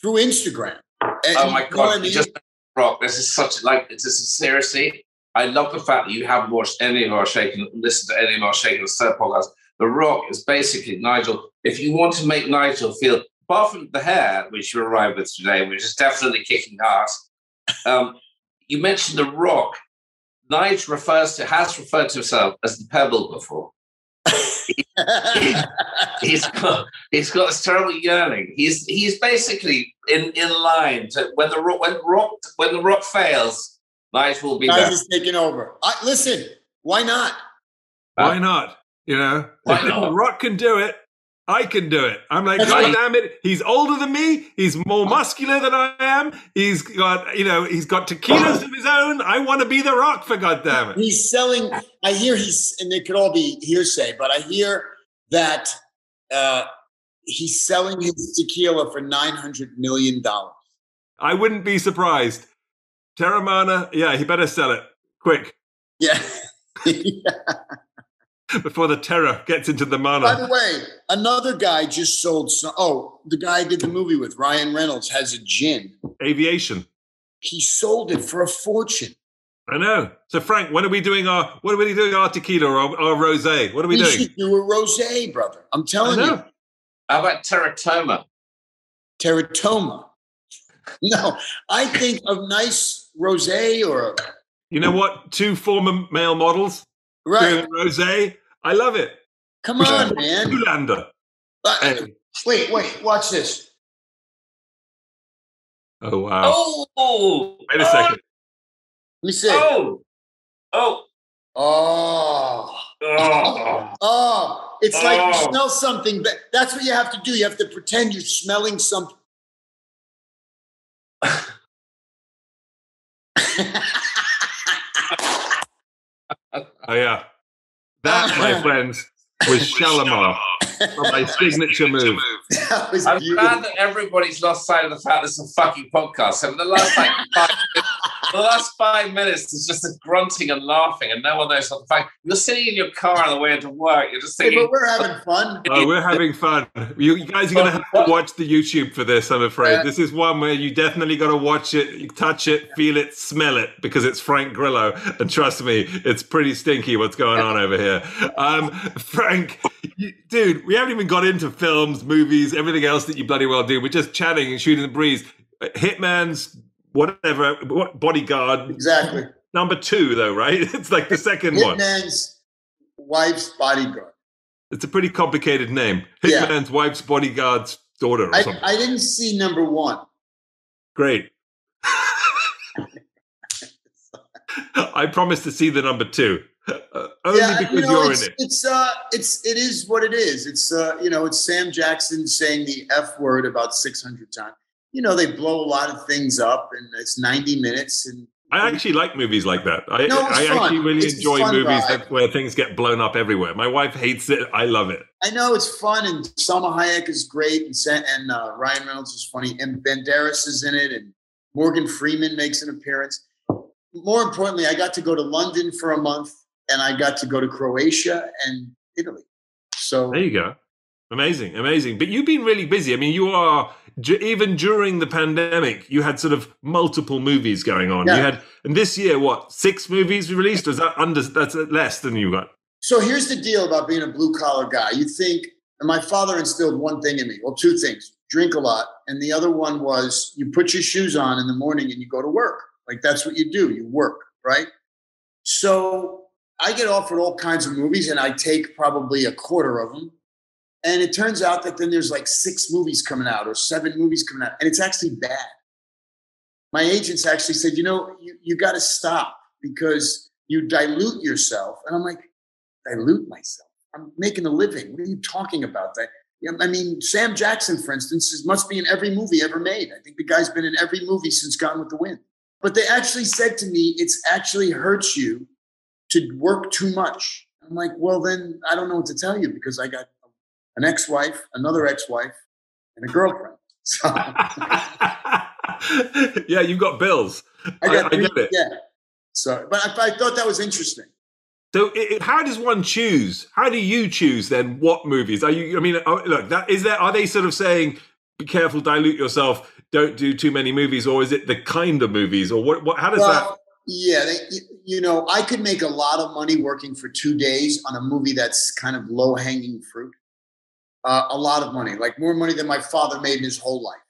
through Instagram. And, oh my God! You just Rock. This is seriously. I love the fact that you haven't watched any of our listened to any of our Shaken and Stirred podcasts. The Rock is basically Nigel. If you want to make Nigel feel, apart from the hair, which you arrived with today, which is definitely kicking ass, you mentioned The Rock. Nigel has referred to himself as the Pebble before. he's got this terrible yearning. He's basically in line to when the Rock fails, Nigel will be there. Nigel's taking over. Listen, why not? Why not? You know, Why if not? The Rock can do it, I can do it. I'm like, God damn it! He's older than me. He's more muscular than I am. He's got tequilas of his own. I want to be The Rock, for God damn it. He's selling. I hear and it could all be hearsay, but I hear that he's selling his tequila for $900 million. I wouldn't be surprised. Terramana, yeah, he better sell it quick. Yeah. Before the terror gets into the mana. By the way, another guy just sold some. Oh, the guy I did the movie with, Ryan Reynolds, has a gin. Aviation. He sold it for a fortune. I know. So Frank, when are we doing our tequila or our rosé? What are we doing? We should do a rosé, brother. I'm telling you. How about teratoma? Teratoma. No, I think a nice rosé or You know what? 2 former male models right. doing rosé. I love it. Come on, man. Zoolander. Hey. Wait, watch this. Oh wow. Oh, Wait a second. Let me see. Oh. It's like you smell something. That's what you have to do. You have to pretend you're smelling something. Oh yeah. That, my friends, was Shalimar. My signature move. I'm glad that everybody's lost sight of the fact this is a fucking podcast. So the last 5 minutes is just a grunting and laughing, and no one knows what the fuck. You're sitting in your car on the way into work. You're just thinking, but we're having fun. Oh, we're having fun. You guys are going to have to watch the YouTube for this, I'm afraid. This is one where you definitely got to watch it, touch it, feel it, smell it, because it's Frank Grillo. And trust me, it's pretty stinky what's going on over here. Frank, dude, we haven't even got into films, movies, everything else that you bloody well do. We're just chatting and shooting the breeze. Hitman's whatever, bodyguard. Exactly. Number 2, though, right? It's like the second one. Hitman's wife's bodyguard. It's a pretty complicated name. Hitman's wife's bodyguard's daughter or something. I didn't see number 1. Great. I promise to see the number 2. Only because you're in it. It is what it is. It's Sam Jackson saying the F word about 600 times. They blow a lot of things up, and it's 90 minutes. And I actually like movies like that. I fun. actually really It's enjoy fun movies vibe. where things get blown up everywhere. My wife hates it. I love it. I know it's fun, and Salma Hayek is great, and Ryan Reynolds is funny, and Banderas is in it, and Morgan Freeman makes an appearance. More importantly, I got to go to London for a month, and I got to go to Croatia and Italy. So there you go. Amazing. But you've been really busy. I mean, you are, even during the pandemic, you had sort of multiple movies going on. Yeah. You had, and this year, 6 movies released? Or is that's less than you got? So here's the deal about being a blue collar guy. You think, and my father instilled one thing in me. Well, 2 things: drink a lot, and the other one was you put your shoes on in the morning and you go to work. Like that's what you do. You work, right? So I get offered all kinds of movies, and I take probably a quarter of them. And it turns out that then there's like 6 movies coming out or 7 movies coming out, and it's actually bad. My agents actually said, you got to stop because you dilute yourself. And I'm like, dilute myself? I'm making a living. What are you talking about? I mean, Sam Jackson, for instance, must be in every movie ever made. I think the guy's been in every movie since Gone with the Wind. But they actually said to me, it's actually hurts you to work too much. I'm like, well, then I don't know what to tell you because I got an ex-wife, another ex-wife, and a girlfriend. So yeah, you've got bills. I get it. Yeah. So, but I thought that was interesting. So, how does one choose? How do you choose then? What movies are you? I mean, look, are they sort of saying, "Be careful, dilute yourself, don't do too many movies," or is it the kind of movies, or what? How does that? Yeah, I could make a lot of money working for 2 days on a movie that's kind of low hanging fruit. A lot of money, like more money than my father made in his whole life,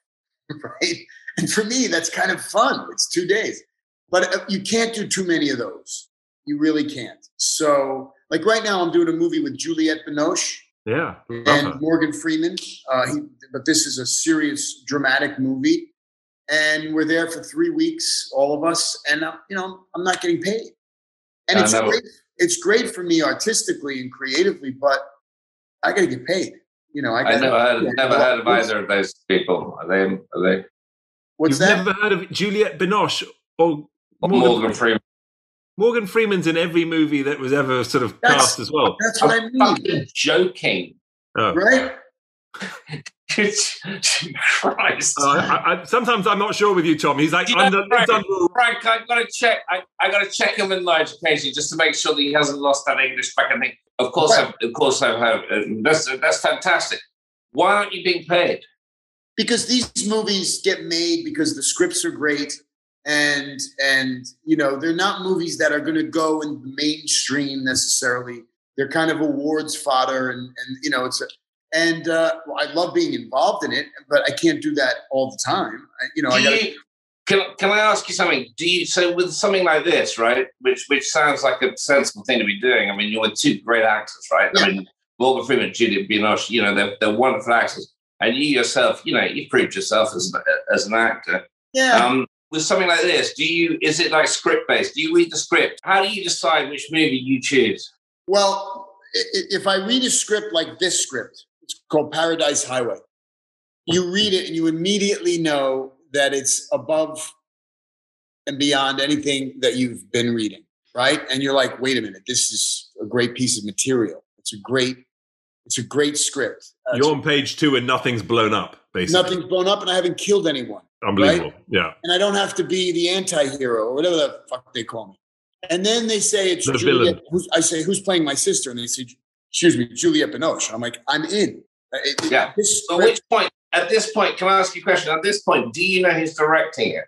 right? And for me, that's kind of fun. It's 2 days, but you can't do too many of those. You really can't. So, like right now, I'm doing a movie with Juliette Binoche. Yeah, and Morgan Freeman. But this is a serious, dramatic movie, and we're there for 3 weeks, all of us. And I'm not getting paid, and it's great. It's great for me artistically and creatively, but I got to get paid. I never heard of either of those people. Are they? What's You've that? never heard of Juliette Binoche or Morgan Freeman? Morgan Freeman's in every movie that was ever sort of cast as well. That's what I mean. Fucking joking, right? Christ! Sometimes I'm not sure with you, Tom. He's like, Frank, I got to check. I got to check him in my education just to make sure that he hasn't lost that English back. I think, of course, I've heard. That's fantastic. Why aren't you being paid? Because these movies get made because the scripts are great, and they're not movies that are going to go in the mainstream necessarily. They're kind of awards fodder, and it's I love being involved in it, but I can't do that all the time. Can I ask you something? So with something like this, right, which sounds like a sensible thing to be doing? I mean, you're two great actors, right? Yeah. I mean, Morgan Freeman and Juliette Binoche, they're wonderful actors. And you yourself, you've proved yourself as an actor. Yeah. With something like this, is it like script-based? Do you read the script? How do you decide which movie you choose? Well, if I read a script like this script, it's called Paradise Highway. You read it and you immediately know that it's above and beyond anything that you've been reading, right? And you're like, wait a minute, this is a great piece of material. It's a great script. You're on page 2 and nothing's blown up, basically. Nothing's blown up and I haven't killed anyone. Unbelievable, right? Yeah. And I don't have to be the anti-hero or whatever the fuck they call me. And then they say it's the Juliette. villain. I say, who's playing my sister? And they say, excuse me, Juliette Binoche. And I'm like, I'm in. Yeah. At this point, can I ask you a question? At this point, do you know who's directing it?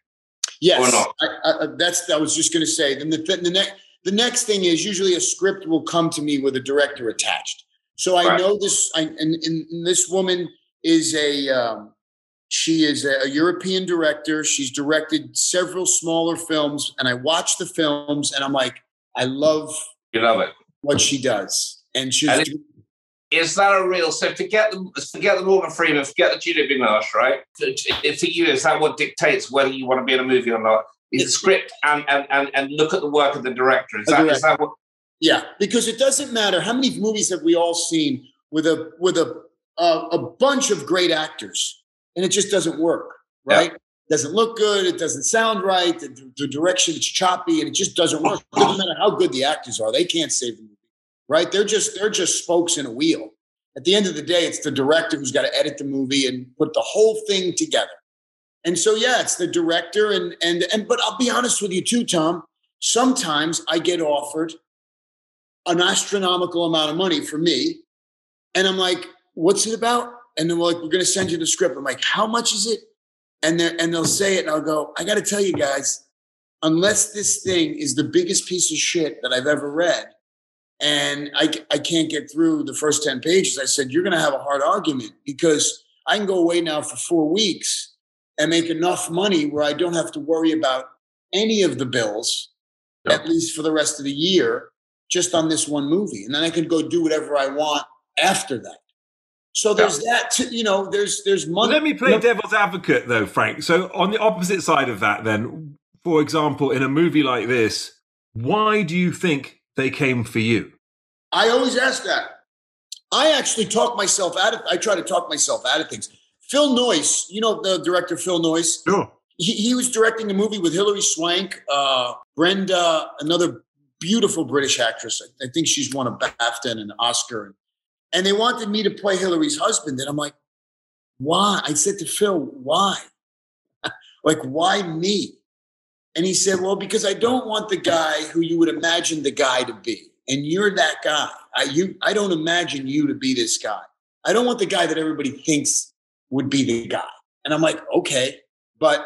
Yes. Or not? I was just going to say. Then the next thing is usually a script will come to me with a director attached. So I know this. And this woman is she is a European director. She's directed several smaller films, and I watch the films, and I'm like, I love. You love it. What she does, and she's. Is that a real? So forget the Morgan Freeman, forget the Juliette Binoche, right? For you, is that what dictates whether you want to be in a movie or not? Is the script and look at the work of the director? Is that what? Yeah, because it doesn't matter how many movies have we all seen with a bunch of great actors, and it just doesn't work, right? Yeah. It doesn't look good. It doesn't sound right. The direction is choppy, and it just doesn't work. It doesn't matter how good the actors are; they can't save the movie. Right? They're just spokes in a wheel. At the end of the day, it's the director who's got to edit the movie and put the whole thing together. And so, yeah, it's the director. But I'll be honest with you too, Tom. Sometimes I get offered an astronomical amount of money for me. And I'm like, what's it about? And they're like, we're going to send you the script. I'm like, how much is it? And they'll say it. And I'll go, I got to tell you guys, unless this thing is the biggest piece of shit that I've ever read, and I can't get through the first 10 pages, I said, you're going to have a hard argument because I can go away now for 4 weeks and make enough money where I don't have to worry about any of the bills, at least for the rest of the year, just on this one movie. And then I can go do whatever I want after that. So there's that, there's money. Well, let me play devil's advocate though, Frank. So on the opposite side of that then, for example, in a movie like this, why do you think they came for you? I always ask that. I actually talk myself out of. I try to talk myself out of things. Phil Noyce, the director Phil Noyce. Sure. He was directing a movie with Hilary Swank, Brenda, another beautiful British actress. I think she's won a BAFTA and an Oscar. And they wanted me to play Hilary's husband. And I'm like, why? I said to Phil, why? Like, why me? And he said, well, because I don't want the guy who you would imagine the guy to be. And you're that guy. I don't imagine you to be this guy. I don't want the guy that everybody thinks would be the guy. And I'm like, okay. And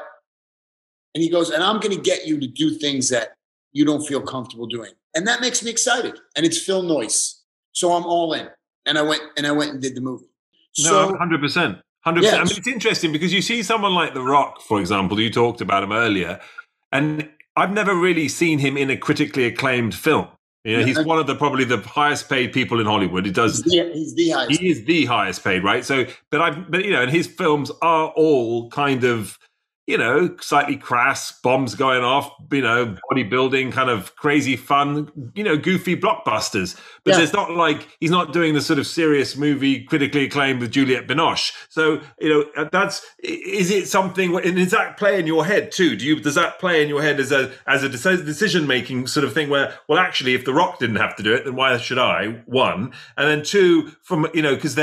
he goes, and I'm going to get you to do things that you don't feel comfortable doing. And that makes me excited. And it's Phil Noyce. So I'm all in. And I went and did the movie. No, 100%. 100%. Yes. I mean, it's interesting because you see someone like The Rock, for example, you talked about him earlier, and I've never really seen him in a critically acclaimed film. You know, he's one of probably the highest paid people in Hollywood. He's the highest. He is the highest paid, right? So, but you know, and his films are all kind of, you know, slightly crass, bombs going off, you know, bodybuilding, kind of crazy fun, you know, goofy blockbusters. But there's not like, he's not doing the sort of serious movie critically acclaimed with Juliette Binoche. So, you know, is it something, and does that play in your head too? Does that play in your head as a decision-making sort of thing where, well, actually, if The Rock didn't have to do it, then why should I? One. And then two, from, you know, because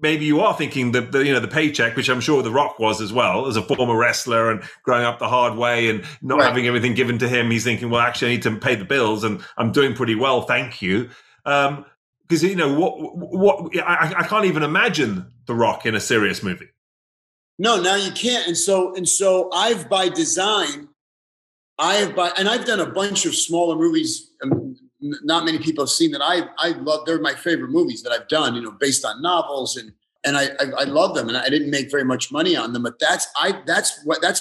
maybe you are thinking the paycheck, which I'm sure The Rock was as well, as a former wrestler and growing up the hard way and not having everything given to him. He's thinking, well, actually, I need to pay the bills and I'm doing pretty well, thank you. Because, you know, I can't even imagine The Rock in a serious movie. No, now you can't. And so I've by design, and I've done a bunch of smaller movies. Not many people have seen that. I love. They're my favorite movies that I've done. You know, based on novels, and I love them. And I didn't make very much money on them, but that's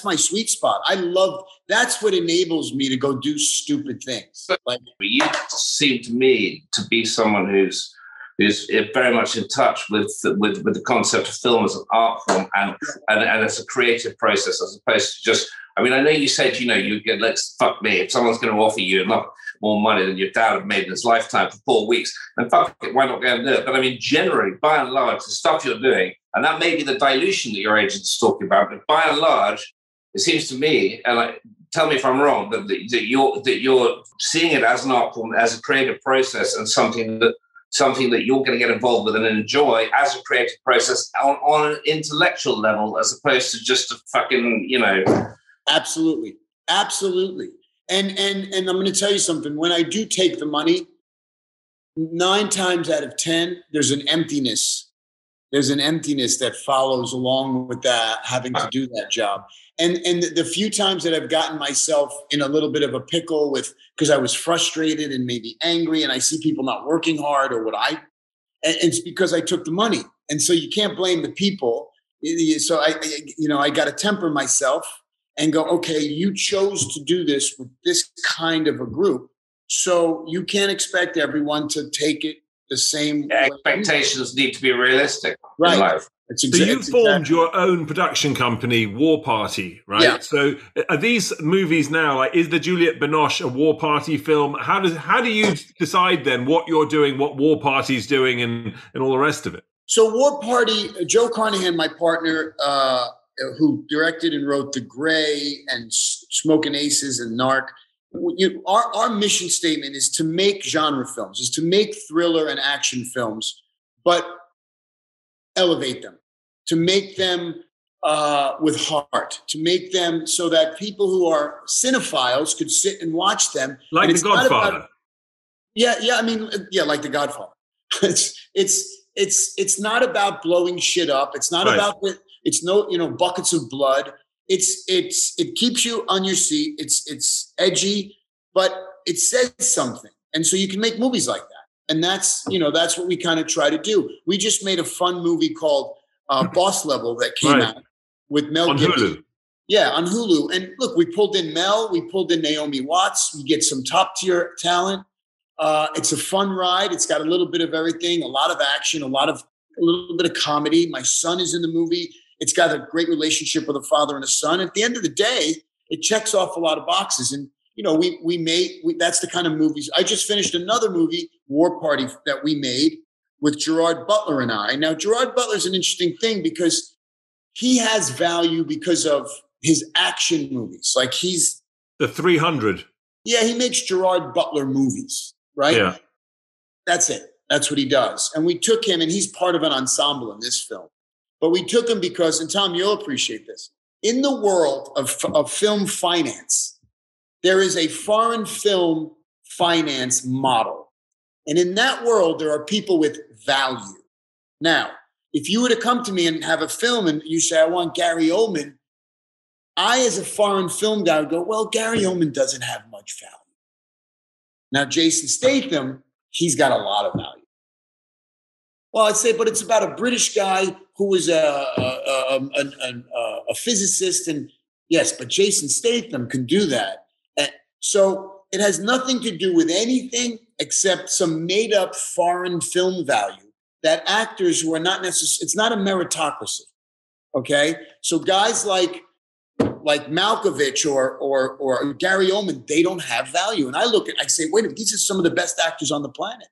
my sweet spot. I love. That's what enables me to go do stupid things. Like, you seem to me to be someone who's very much in touch with the concept of film as an art form and as a creative process, as opposed to just. I mean, I know you said, you know, you get, let's fuck me. If someone's going to offer you a lot more money than your dad had made in his lifetime for 4 weeks, then fuck it, why not go and do it? But I mean, generally, by and large, the stuff you're doing, and that may be the dilution that your agent's talking about, but by and large, it seems to me, and tell me if I'm wrong, that you're seeing it as an art form, as a creative process, and something that you're going to get involved with and enjoy as a creative process on an intellectual level, as opposed to just a fucking, you know. Absolutely. And I'm going to tell you something. When I do take the money, 9 times out of 10, there's an emptiness. There's an emptiness that follows along with that, having to do that job. And the few times that I've gotten myself in a little bit of a pickle because I was frustrated and maybe angry, and I see people not working hard and it's because I took the money. And so you can't blame the people. So I got to temper myself and go, okay, you chose to do this with this kind of a group, so you can't expect everyone to take it the same way. Expectations need to be realistic in life. So you formed your own production company, War Party, right? Yeah. So are these movies now, like, is the Juliette Binoche a War Party film? How do you decide then what you're doing, what War Party's doing, and all the rest of it? So War Party, Joe Carnahan, my partner, who directed and wrote The Gray and Smokin' Aces and Narc. Our mission statement is to make genre films, is to make thriller and action films, but elevate them, to make them with heart, to make them so that people who are cinephiles could sit and watch them. Like The Godfather. Like The Godfather. It's not about blowing shit up. It's not about it's no, buckets of blood. It keeps you on your seat. It's edgy, but it says something. And so you can make movies like that. And that's what we kind of try to do. We just made a fun movie called Boss Level that came out with Mel Gibson. Hulu. Yeah, on Hulu. And look, we pulled in Mel, we pulled in Naomi Watts. We get some top tier talent. It's a fun ride. It's got a little bit of everything, a lot of action, a little bit of comedy. My son is in the movie. It's got a great relationship with a father and a son. At the end of the day, it checks off a lot of boxes. And, that's the kind of movies. I just finished another movie, War Party, that we made with Gerard Butler and I. Now, Gerard Butler's an interesting thing because he has value because of his action movies. Like he's The 300. Yeah, he makes Gerard Butler movies, right? Yeah. That's it. That's what he does. And we took him, and he's part of an ensemble in this film. But we took him because, and Tom, you'll appreciate this, in the world of film finance, there is a foreign film finance model. And in that world, there are people with value. Now, if you were to come to me and have a film and you say, I want Gary Oldman, I, as a foreign film guy, would go, well, Gary Oldman doesn't have much value. Now, Jason Statham, he's got a lot of value. Well, I'd say, but it's about a British guy who was a physicist, and yes, but Jason Statham can do that. And so it has nothing to do with anything except some made-up foreign film value that actors who are not necessarily, it's not a meritocracy, okay? So guys like Malkovich or Gary Oldman, they don't have value. And I say, wait a minute, these are some of the best actors on the planet.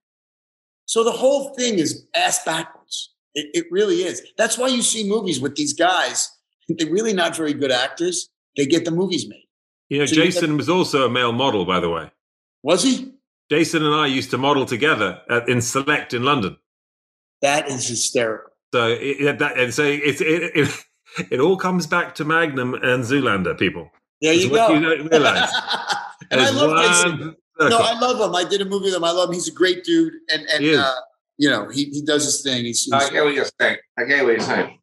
So the whole thing is ass backwards. It really is. That's why you see movies with these guys. They're really not very good actors. They get the movies made. You know, so Jason was also a male model, by the way. Was he? Jason and I used to model together in Select in London. That is hysterical. So it all comes back to Magnum and Zoolander, people. There you go. You don't realize. And I love Jason. No, I love him. I did a movie with him. I love him. He's a great dude, and you know, he does his thing. I get what you're saying.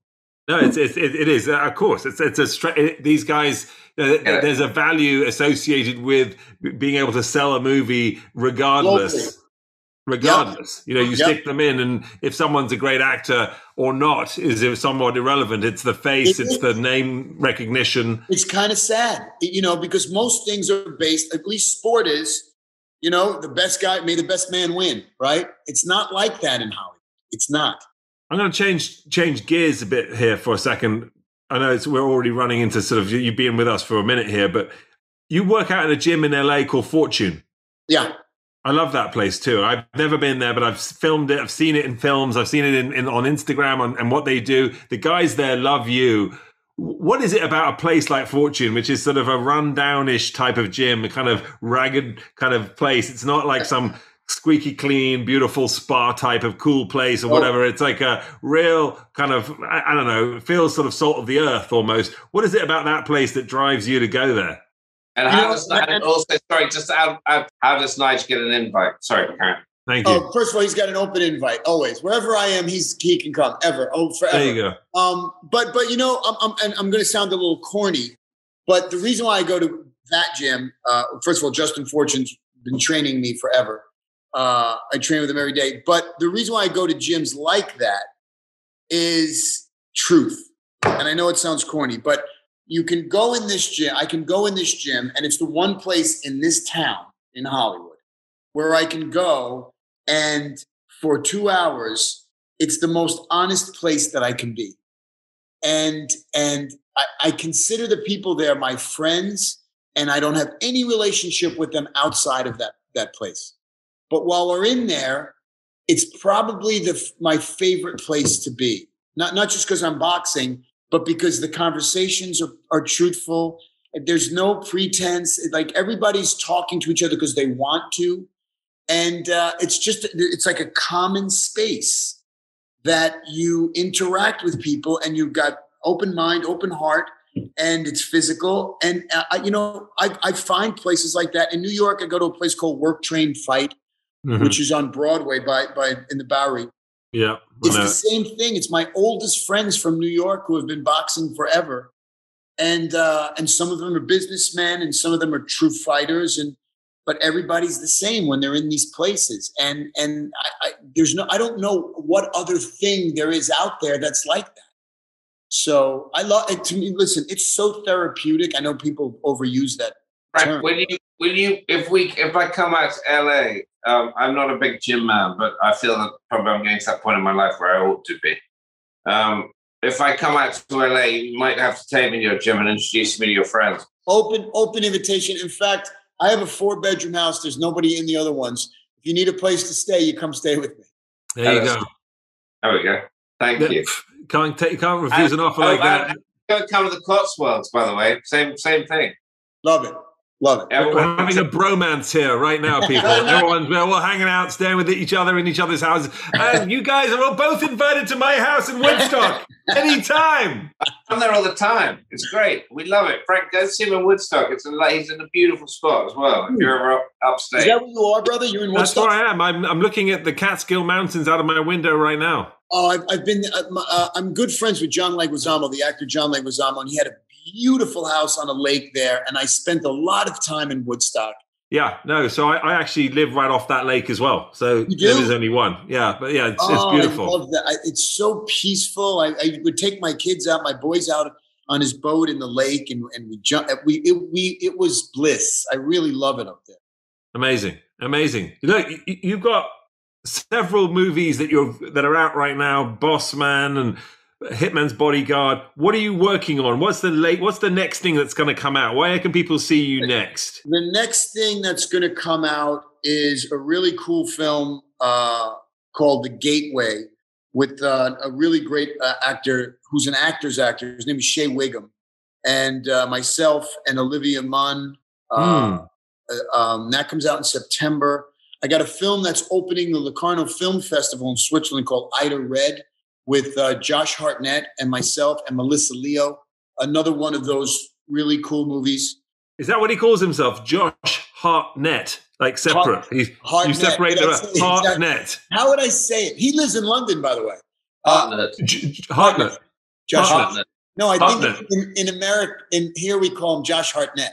No, it is. Of course, these guys. There's a value associated with being able to sell a movie regardless. Regardless, you know, you stick them in, and if someone's a great actor or not is somewhat irrelevant. It's the face, it's the name recognition. It's kind of sad, you know, because most things are based, at least sport is, you know, the best guy, may the best man win, right? It's not like that in Hollywood. It's not. I'm going to change gears a bit here for a second. I know we're already running into sort of you being with us for a minute here, but you work out in a gym in LA called Fortune. Yeah. I love that place too. I've never been there, but I've filmed it. I've seen it in films. I've seen it on Instagram and what they do. The guys there love you. What is it about a place like Fortune, which is sort of a rundown-ish type of gym, a kind of ragged kind of place? It's not like some squeaky clean, beautiful spa type of cool place or whatever. It's like a real kind of, I don't know, it feels sort of salt of the earth almost. What is it about that place that drives you to go there? And how does Nigel get an invite? Sorry, Karen. Thank you. Oh, first of all, he's got an open invite always. Wherever I am, he can come ever. Oh, forever. There you go. But you know, I'm going to sound a little corny, but the reason why I go to that gym, first of all, Justin Fortune's been training me forever. I train with him every day. But the reason why I go to gyms like that is truth. And I know it sounds corny, but you can go in this gym. I can go in this gym, and it's the one place in this town in Hollywood where I can go, and for 2 hours, it's the most honest place that I can be. And I consider the people there my friends, and I don't have any relationship with them outside of that place. But while we're in there, it's probably my favorite place to be. Not just because I'm boxing, but because the conversations are truthful. There's no pretense. Like everybody's talking to each other because they want to. And it's like a common space that you interact with people, and you've got open mind, open heart, and it's physical. And, I find places like that. In New York, I go to a place called Work, Train, Fight, which is on Broadway in the Bowery. Yeah. It's the same thing. It's my oldest friends from New York who have been boxing forever. And some of them are businessmen, and some of them are true fighters. But everybody's the same when they're in these places. And I don't know what other thing there is out there that's like that. So I love it. To me, listen, it's so therapeutic. I know people overuse that term. If I come out to LA, I'm not a big gym man, but I feel that probably I'm getting to that point in my life where I ought to be. If I come out to LA, you might have to take me to your gym and introduce me to your friends. Open invitation. In fact, I have a 4-bedroom house. There's nobody in the other ones. If you need a place to stay, you come stay with me. There you go. There we go. Thank you. Can't refuse an offer like that. Don't come to the Cotswolds, by the way. Same thing. Love it. We're having a bromance here right now, people. We're all hanging out, staying with each other in each other's houses. And you guys are all both invited to my house in Woodstock anytime. I'm there all the time. It's great. We love it. Frank, go see him in Woodstock. He's in a beautiful spot as well. If you're ever upstate. Is that where you are, brother? You're in Woodstock? That's where I am. I'm looking at the Catskill Mountains out of my window right now. Oh, I've been. I'm good friends with John Leguizamo, the actor John Leguizamo, and he had a beautiful house on a lake there. And I spent a lot of time in Woodstock. Yeah, no. So I actually live right off that lake as well. So You do? there is only one. Yeah, but yeah, it's I beautiful. love that. It's so peaceful. I would take my kids out, my boys out on his boat in the lake, and we jump. It was bliss. I really love it up there. Amazing. Look, you've got several movies that are out right now. Boss Man and Hitman's Bodyguard. What are you working on? What's the next thing that's going to come out? Where can people see you next? The next thing that's going to come out is a really cool film called The Gateway with a really great actor who's an actor's actor. His name is Shea Wiggum, and myself and Olivia Munn. That comes out in September. I got a film that's opening the Locarno Film Festival in Switzerland called Ida Red with Josh Hartnett and myself and Melissa Leo. Another one of those really cool movies. Is that what he calls himself? Josh Hartnett, like separate. You separate the Hartnett. How would I say it? He lives in London, by the way. Hartnett. Hartnett. Josh Hartnett. No, I Hartnett. think in America, here we call him Josh Hartnett.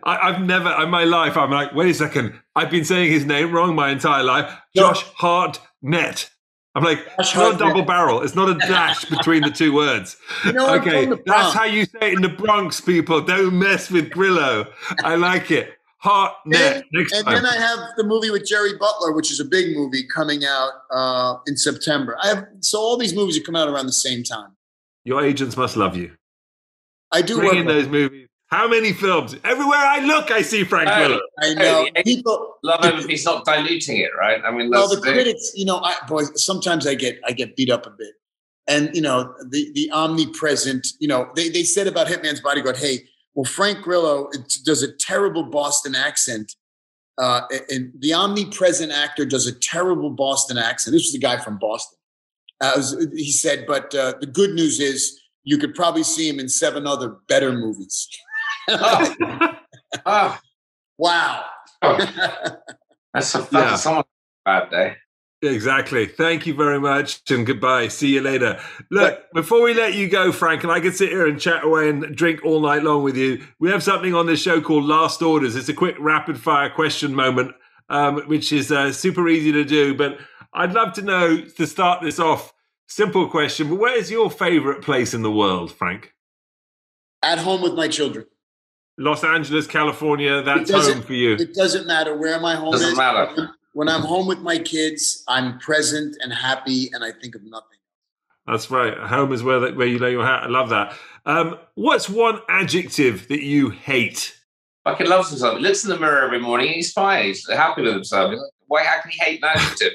I've never in my life. I'm like, wait a second. I've been saying his name wrong my entire life. Josh Hartnett. I'm like, it's not a double barrel. It's not a dash between the two words. Okay, that's how you say it in the Bronx, people. Don't mess with Grillo. I like it. Hartnett. And then I have the movie with Gerard Butler, which is a big movie coming out in September. So all these movies are coming out around the same time. Your agents must love you. I do bring work in those movies. How many films? Everywhere I look, I see Frank Grillo. I know. People love him if he's not diluting it, right? I mean, the critics, sometimes I get beat up a bit. And, the omnipresent, they said about Hitman's Bodyguard, hey, well, Frank Grillo does a terrible Boston accent. And the omnipresent actor does a terrible Boston accent. This was the guy from Boston. He said, but the good news is you could probably see him in 7 other better movies. Wow. That's someone's bad day. Exactly. Thank you very much and goodbye. See you later. Look, before we let you go, Frank, and I could sit here and chat away and drink all night long with you, we have something on this show called Last Orders. It's a quick rapid fire question moment, which is super easy to do. But I'd love to know, to start this off, simple question, but where's your favorite place in the world, Frank? At home with my children. Los Angeles, California, that's home for you. It doesn't matter where my home is. Doesn't matter. When I'm home with my kids, I'm present and happy, and I think of nothing. That's right. Home is where you lay your hat. I love that. What's one adjective that you hate? Fucking loves himself. He looks in the mirror every morning. He's fine. He's happy with himself. How can he hate an adjective?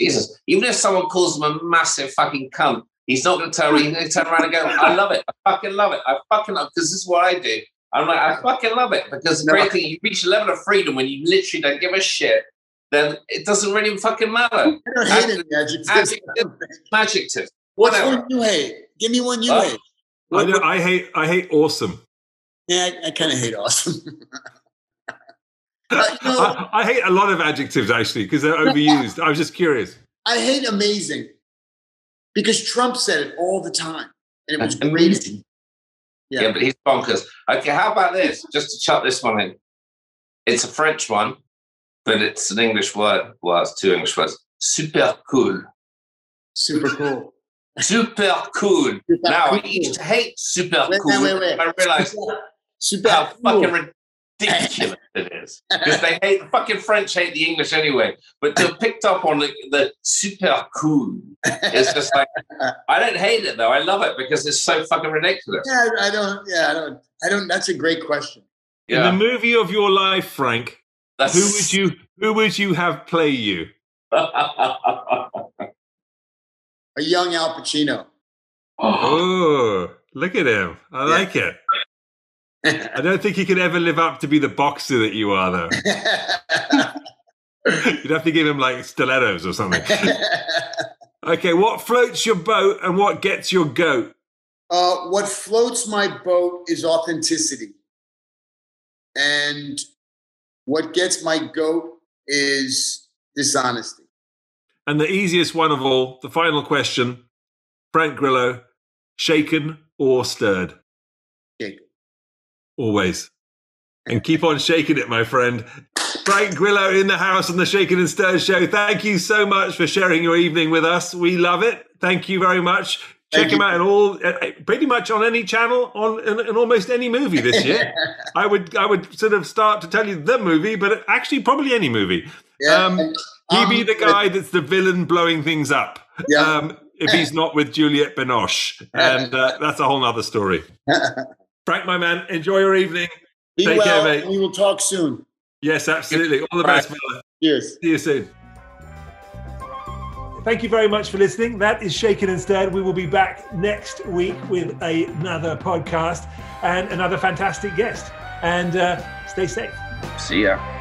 Jesus. Even if someone calls him a massive fucking cunt, he's not going to turn around. He's going to turn around and go, I love it. I fucking love it. I fucking love it. Because this is what I do. I'm like, I fucking love it. Because the great thing, you reach a level of freedom when you literally don't give a shit, then it doesn't really fucking matter. I don't hate any adjectives. Adjective. What's one you hate? Give me one you hate. I hate awesome. Yeah, I kind of hate awesome. I hate a lot of adjectives, actually, because they're overused. I was just curious. I hate amazing because Trump said it all the time, and it was amazing. Yeah, but he's bonkers. Okay, how about this? Just to chuck this one in. It's a French one, but it's an English word. Well, it's 2 English words. Super cool. Super cool. Super cool. Now, I used to hate super cool. Wait. I realized how fucking ridiculous it is. Because the fucking French hate the English anyway. But to have picked up on the super cool, it's just like, I don't hate it though. I love it because it's so fucking ridiculous. Yeah, I don't. That's a great question. Yeah. In the movie of your life, Frank, who would you have play you? A young Al Pacino. Oh, look at him. I like it. I don't think he could ever live up to be the boxer that you are, though. You'd have to give him, like, stilettos or something. Okay, what floats your boat and what gets your goat? What floats my boat is authenticity. And what gets my goat is dishonesty. And the easiest one of all, the final question, Frank Grillo, shaken or stirred? Shaken. Always. And keep on shaking it, my friend. Frank Grillo in the house on the Shaken and Stirred show. Thank you so much for sharing your evening with us. We love it. Thank you very much. Check him out in all, pretty much on any channel, in almost any movie this year. I would sort of start to tell you the movie, but actually probably any movie. He be the guy that's the villain blowing things up. Yeah. If he's not with Juliette Binoche. And that's a whole nother story. Frank, my man, enjoy your evening. Take care, mate. We will talk soon. Yes, absolutely. All the best, fella. Cheers. See you soon. Thank you very much for listening. That is Shaken and Stirred. We will be back next week with another podcast and another fantastic guest. And stay safe. See ya.